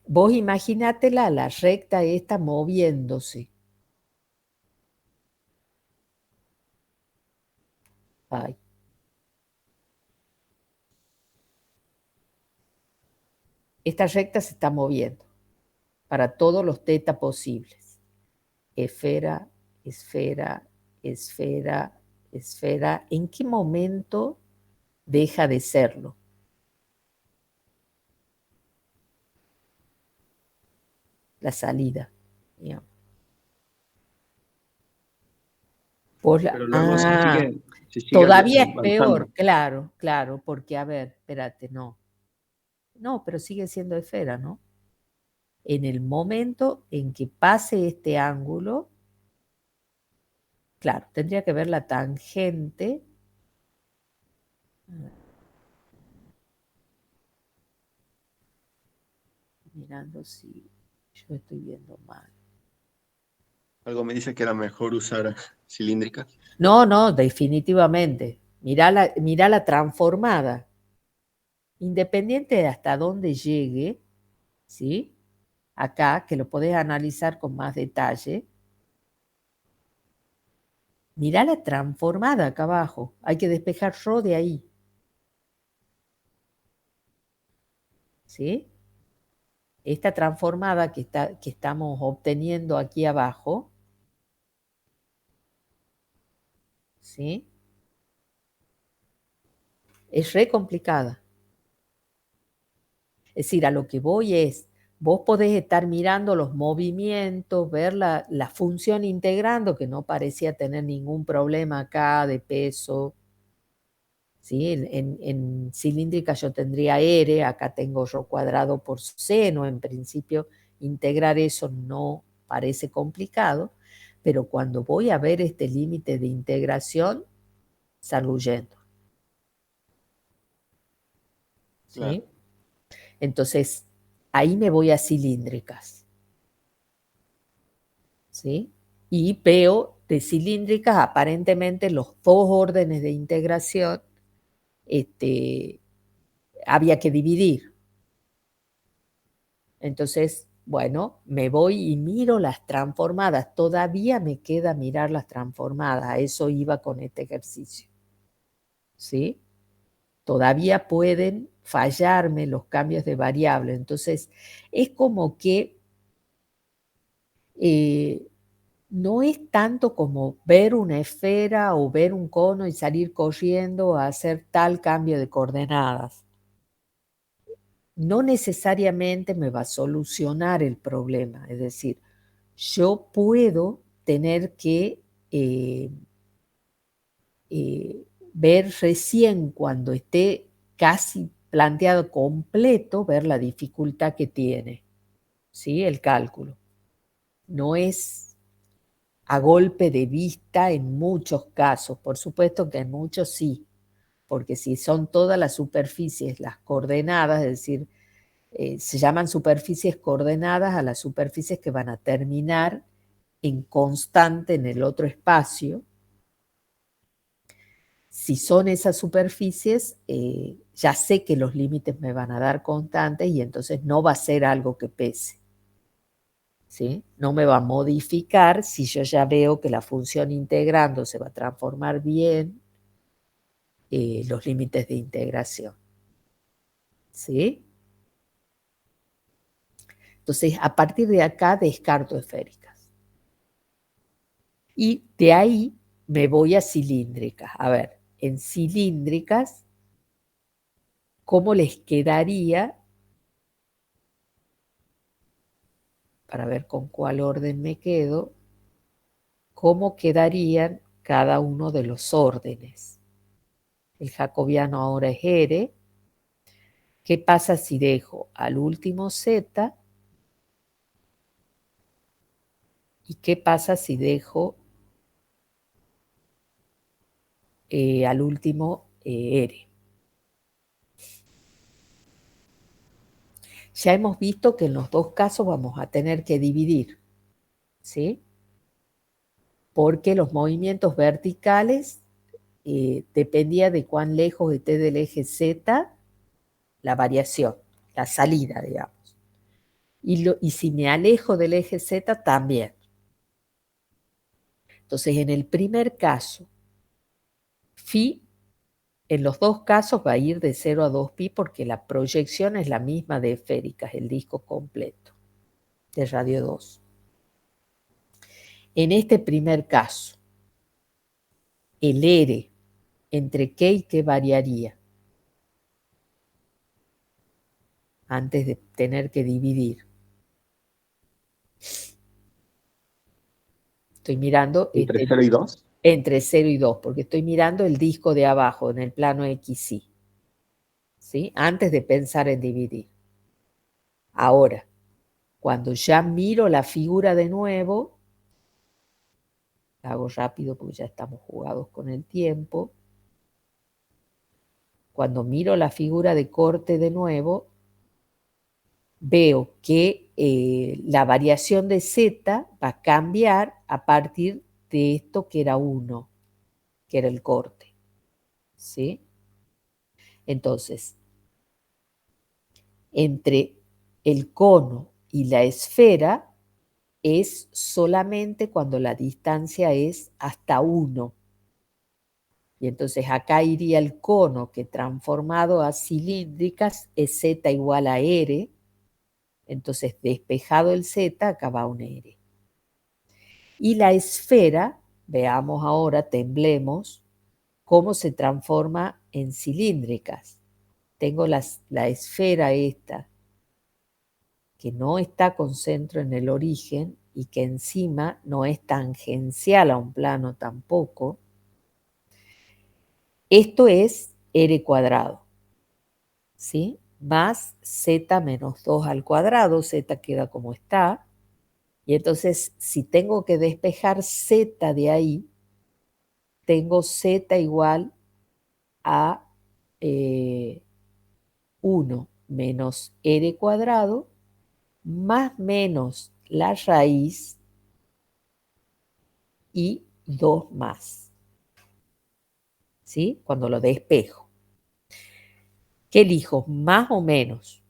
Speaker 1: vos imagínatela, la recta esta moviéndose. Ay. Esta recta se está moviendo para todos los teta posibles. Esfera, esfera, esfera, esfera. ¿En qué momento deja de serlo? La salida. Digamos.
Speaker 2: Pero luego se sigue
Speaker 1: Todavía es
Speaker 2: avanzando.
Speaker 1: peor, claro, claro, porque a ver, espérate, no. No, pero sigue siendo esfera, ¿no? En el momento en que pase este ángulo, claro, tendría que ver la tangente. Mirando si yo estoy viendo mal.
Speaker 2: Algo me dice que era mejor usar cilíndricas.
Speaker 1: No, no, definitivamente. Mirá la transformada. Independiente de hasta dónde llegue, ¿sí? Acá, que lo podés analizar con más detalle. Mirá la transformada acá abajo. Hay que despejar rho de ahí. ¿Sí? Esta transformada que estamos obteniendo aquí abajo, ¿sí? Es re complicada. Es decir, a lo que voy es, vos podés estar mirando los movimientos, ver la función integrando, que no parecía tener ningún problema acá de peso. ¿Sí? En cilíndrica yo tendría R, acá tengo rho cuadrado por seno, en principio integrar eso no parece complicado, pero cuando voy a ver este límite de integración, salgo huyendo. ¿Sí?
Speaker 2: Claro.
Speaker 1: Entonces, ahí me voy a cilíndricas. ¿Sí? Y veo de cilíndricas aparentemente los dos órdenes de integración había que dividir. Entonces, bueno, me voy y miro las transformadas. Todavía me queda mirar las transformadas. A eso iba con este ejercicio. ¿Sí? Todavía pueden fallarme los cambios de variable. Entonces, es como que no es tanto como ver una esfera o ver un cono y salir corriendo a hacer tal cambio de coordenadas. No necesariamente me va a solucionar el problema. Es decir, yo puedo tener que ver recién cuando esté casi planteado completo, ver la dificultad que tiene, ¿sí? El cálculo. No es a golpe de vista en muchos casos, por supuesto que en muchos sí, porque si son todas las superficies, las coordenadas, es decir, se llaman superficies coordenadas a las superficies que van a terminar en constante en el otro espacio. Si son esas superficies, ya sé que los límites me van a dar constantes y entonces no va a ser algo que pese. ¿Sí? No me va a modificar si yo ya veo que la función integrando se va a transformar bien los límites de integración. ¿Sí? Entonces, a partir de acá descarto esféricas. Y de ahí me voy a cilíndricas. A ver, en cilíndricas, ¿cómo les quedaría? Para ver con cuál orden me quedo. ¿Cómo quedarían cada uno de los órdenes? El jacobiano ahora es R. ¿Qué pasa si dejo al último Z? ¿Y qué pasa si dejo al último R? Ya hemos visto que en los dos casos vamos a tener que dividir, ¿sí? Porque los movimientos verticales dependía de cuán lejos esté del eje Z la variación, la salida, digamos. Y si me alejo del eje Z, también. Entonces, en el primer caso, phi, en los dos casos va a ir de 0 a 2pi porque la proyección es la misma de esféricas, el disco completo, de radio 2. En este primer caso, el R, ¿entre qué y qué variaría? Antes de tener que dividir. Estoy mirando
Speaker 2: ¿Entre 0 y 2?
Speaker 1: entre 0 y 2, porque estoy mirando el disco de abajo, en el plano XY. ¿Sí? Antes de pensar en dividir. Ahora, cuando ya miro la figura de nuevo, la hago rápido porque ya estamos jugados con el tiempo. Cuando miro la figura de corte de nuevo, veo que la variación de Z va a cambiar a partir de esto que era 1, que era el corte. ¿Sí? Entonces, entre el cono y la esfera es solamente cuando la distancia es hasta 1. Y entonces acá iría el cono que transformado a cilíndricas es Z igual a R. Entonces despejado el Z, acá va un R. Y la esfera, veamos ahora, temblemos, cómo se transforma en cilíndricas. Tengo la esfera esta, que no está con centro en el origen y que encima no es tangencial a un plano tampoco. Esto es R cuadrado, ¿sí? Más Z menos 2 al cuadrado, Z queda como está. Y entonces, si tengo que despejar Z de ahí, tengo Z igual a 1 menos R cuadrado más menos la raíz y 2 más. ¿Sí? Cuando lo despejo. ¿Qué elijo? ¿Más o menos?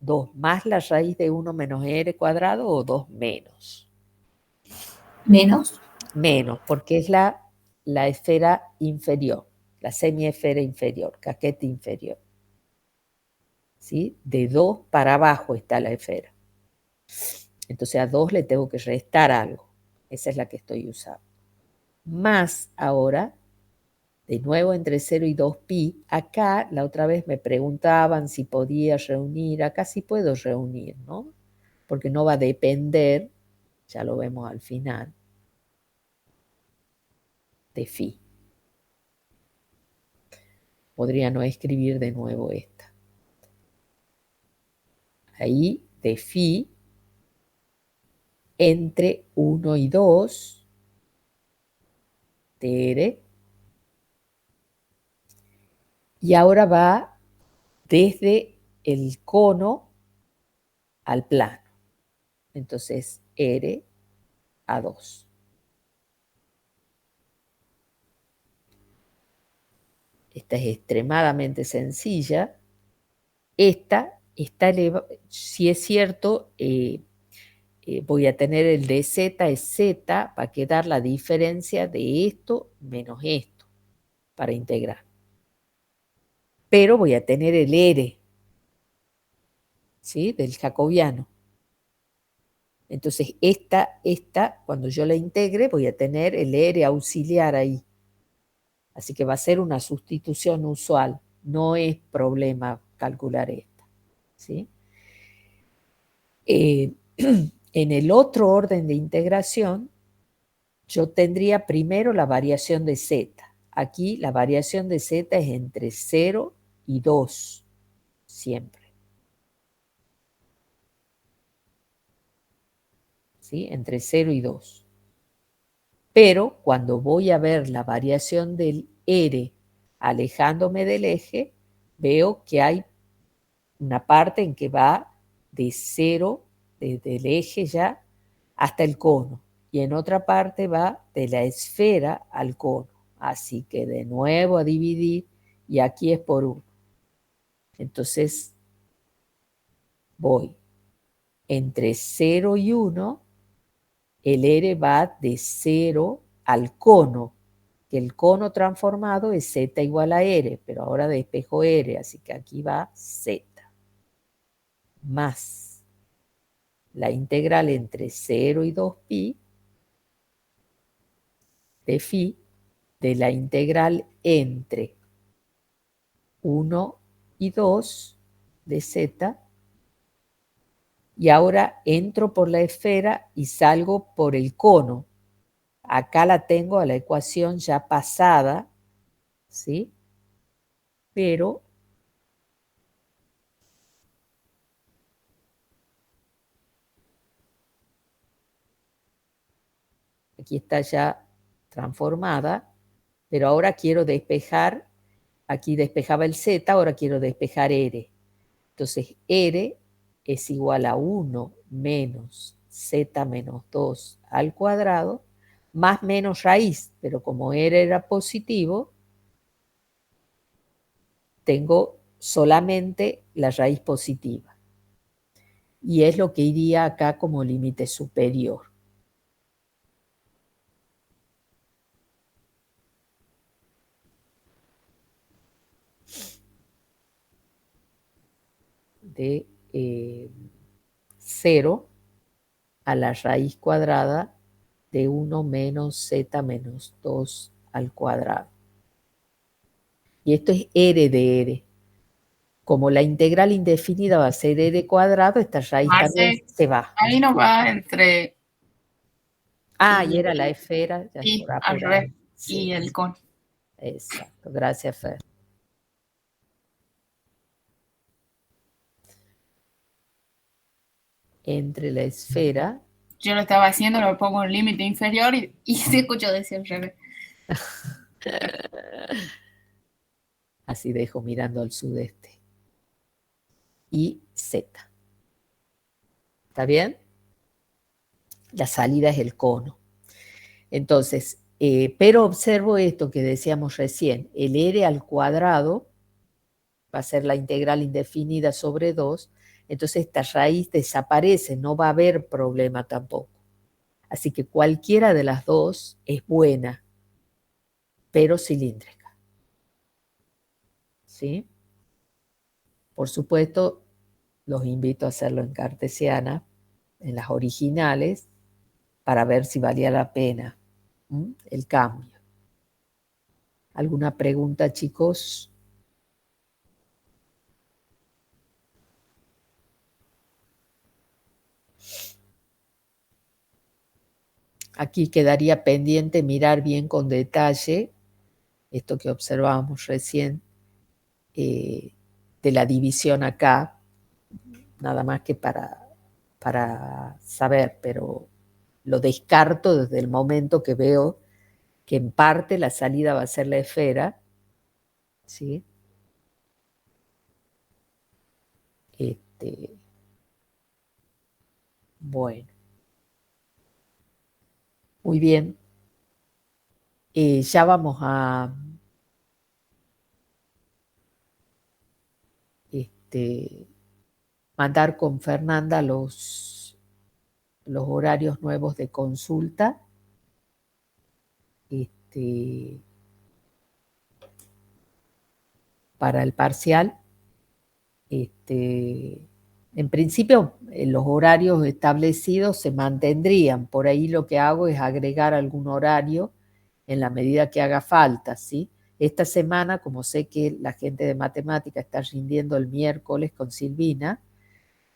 Speaker 1: ¿2 más la raíz de 1 menos r cuadrado o 2 menos?
Speaker 3: Menos.
Speaker 1: Menos, porque es la esfera inferior, la semiesfera inferior, caquete inferior. ¿Sí? De 2 para abajo está la esfera. Entonces a 2 le tengo que restar algo. Esa es la que estoy usando. Más ahora, de nuevo entre 0 y 2pi. Acá la otra vez me preguntaban si podía reunir. Acá sí puedo reunir, ¿no? Porque no va a depender, ya lo vemos al final, de phi. Podría no escribir de nuevo esta. Ahí de phi entre 1 y 2 de r. Y ahora va desde el cono al plano. Entonces, r a 2. Esta es extremadamente sencilla. Esta está elevada, si es cierto, voy a tener el dz es z, va a quedar la diferencia de esto menos esto para integrar. Pero voy a tener el r, ¿sí? Del jacobiano. Entonces, esta, cuando yo la integre, voy a tener el r auxiliar ahí. Así que va a ser una sustitución usual. No es problema calcular esta, ¿sí? En el otro orden de integración, yo tendría primero la variación de z. Aquí la variación de z es entre 0 y 2, siempre. ¿Sí? Entre 0 y 2. Pero cuando voy a ver la variación del r alejándome del eje, veo que hay una parte en que va de 0, desde el eje ya, hasta el cono. Y en otra parte va de la esfera al cono. Así que de nuevo a dividir, y aquí es por 1. Entonces voy entre 0 y 1, el r va de 0 al cono, que el cono transformado es z igual a r, pero ahora despejo r, así que aquí va z, más la integral entre 0 y 2pi de phi de la integral entre 1 y 2 de z, y ahora entro por la esfera y salgo por el cono. Acá la tengo a la ecuación ya pasada, ¿sí? Pero aquí está ya transformada, pero ahora quiero despejar, aquí despejaba el z, ahora quiero despejar r. Entonces r es igual a 1 menos z menos 2 al cuadrado, más menos raíz, pero como r era positivo, tengo solamente la raíz positiva. Y es lo que iría acá como límite superior. De 0 a la raíz cuadrada de 1 menos z menos 2 al cuadrado. Y esto es r de r. Como la integral indefinida va a ser r cuadrado, esta raíz también se va.
Speaker 6: Ahí no va entre...
Speaker 1: Y era la esfera. Ya
Speaker 6: y
Speaker 1: por
Speaker 6: al
Speaker 1: apurar.
Speaker 6: revés.
Speaker 1: Sí.
Speaker 6: Y el cono.
Speaker 1: Exacto. Gracias, Fer. Entre la esfera.
Speaker 6: Yo lo estaba haciendo, lo pongo en límite inferior y se escuchó decir al revés.
Speaker 1: Así dejo mirando al sudeste. Y z. ¿Está bien? La salida es el cono. Entonces, pero observo esto que decíamos recién, el r al cuadrado va a ser la integral indefinida sobre 2, entonces esta raíz desaparece, no va a haber problema tampoco. Así que cualquiera de las dos es buena, pero cilíndrica. ¿Sí? Por supuesto, los invito a hacerlo en cartesiana, en las originales, para ver si valía la pena el cambio. ¿Alguna pregunta, chicos? Aquí quedaría pendiente mirar bien con detalle esto que observábamos recién de la división acá, nada más que para saber, pero lo descarto desde el momento que veo que en parte la salida va a ser la esfera, ¿sí? Bueno. Muy bien. Ya vamos a mandar con Fernanda los horarios nuevos de consulta. Para el parcial. En principio, los horarios establecidos se mantendrían. Por ahí lo que hago es agregar algún horario en la medida que haga falta, ¿sí? Esta semana, como sé que la gente de matemática está rindiendo el miércoles con Silvina,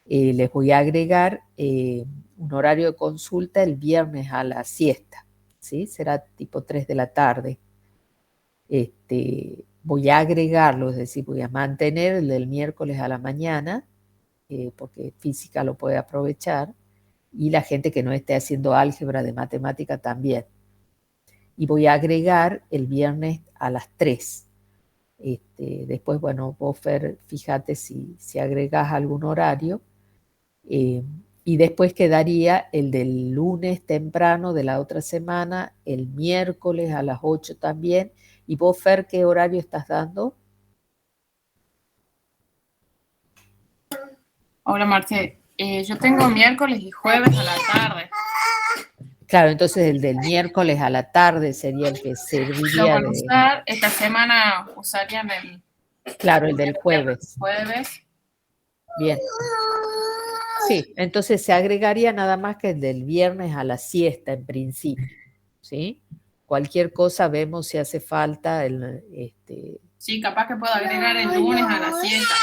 Speaker 1: les voy a agregar un horario de consulta el viernes a la siesta, ¿sí? Será tipo 3 de la tarde. Voy a agregarlo, es decir, voy a mantener el del miércoles a la mañana, porque física lo puede aprovechar, y la gente que no esté haciendo álgebra de matemática también. Y voy a agregar el viernes a las 3. Después, bueno, vos, Fer, fíjate si agregás algún horario. Y después quedaría el del lunes temprano de la otra semana, el miércoles a las 8 también. ¿Y vos, Fer, qué horario estás dando?
Speaker 6: Hola, Marce. Yo tengo miércoles y jueves a la tarde.
Speaker 1: Claro, entonces el del miércoles a la tarde sería el que
Speaker 6: Lo
Speaker 1: serviría
Speaker 6: van a
Speaker 1: de...
Speaker 6: usar. Esta semana usarían el...
Speaker 1: Claro, el del jueves.
Speaker 6: Jueves.
Speaker 1: Bien. Sí, entonces se agregaría nada más que el del viernes a la siesta en principio, ¿sí? Cualquier cosa vemos si hace falta el...
Speaker 6: Sí, capaz que puedo agregar el lunes a la siesta.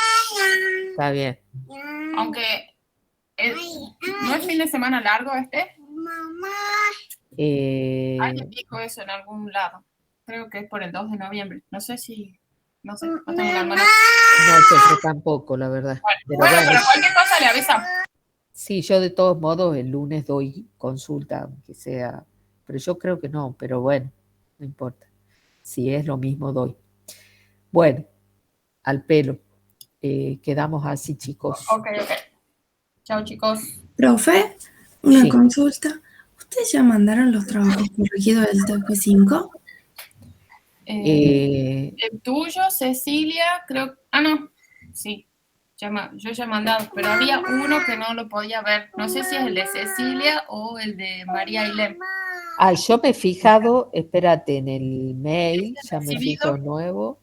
Speaker 1: Está bien.
Speaker 6: Aunque... ¿no es fin de semana largo este? Hay pico eso en algún lado. Creo que es por el 2 de noviembre. No sé si... No sé, no tengo la hermana.
Speaker 1: No, yo tampoco, la verdad.
Speaker 6: Bueno, pero cualquier cosa le avisa.
Speaker 1: Sí, yo de todos modos el lunes doy consulta, aunque sea... Pero yo creo que no, pero bueno, no importa. Si es lo mismo doy. Bueno, al pelo. Quedamos así, chicos.
Speaker 6: Ok. Chao, chicos.
Speaker 7: Profe, una
Speaker 1: Sí.
Speaker 7: consulta. ¿Ustedes ya mandaron los trabajos corregidos del TOEFL 5?
Speaker 6: El tuyo, Cecilia, creo... Ah, no. Sí. Yo ya he mandado, pero había uno que no lo podía ver. No sé si es el de Cecilia o el de María Ailem.
Speaker 1: Yo me he fijado, espérate, en el mail, ya me fijo nuevo.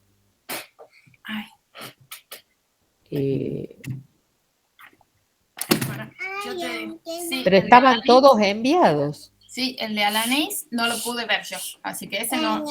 Speaker 6: Ay. Yo te digo. Sí,
Speaker 1: Pero estaban todos enviados.
Speaker 6: Sí, el de Alanis no lo pude ver yo, así que ese no.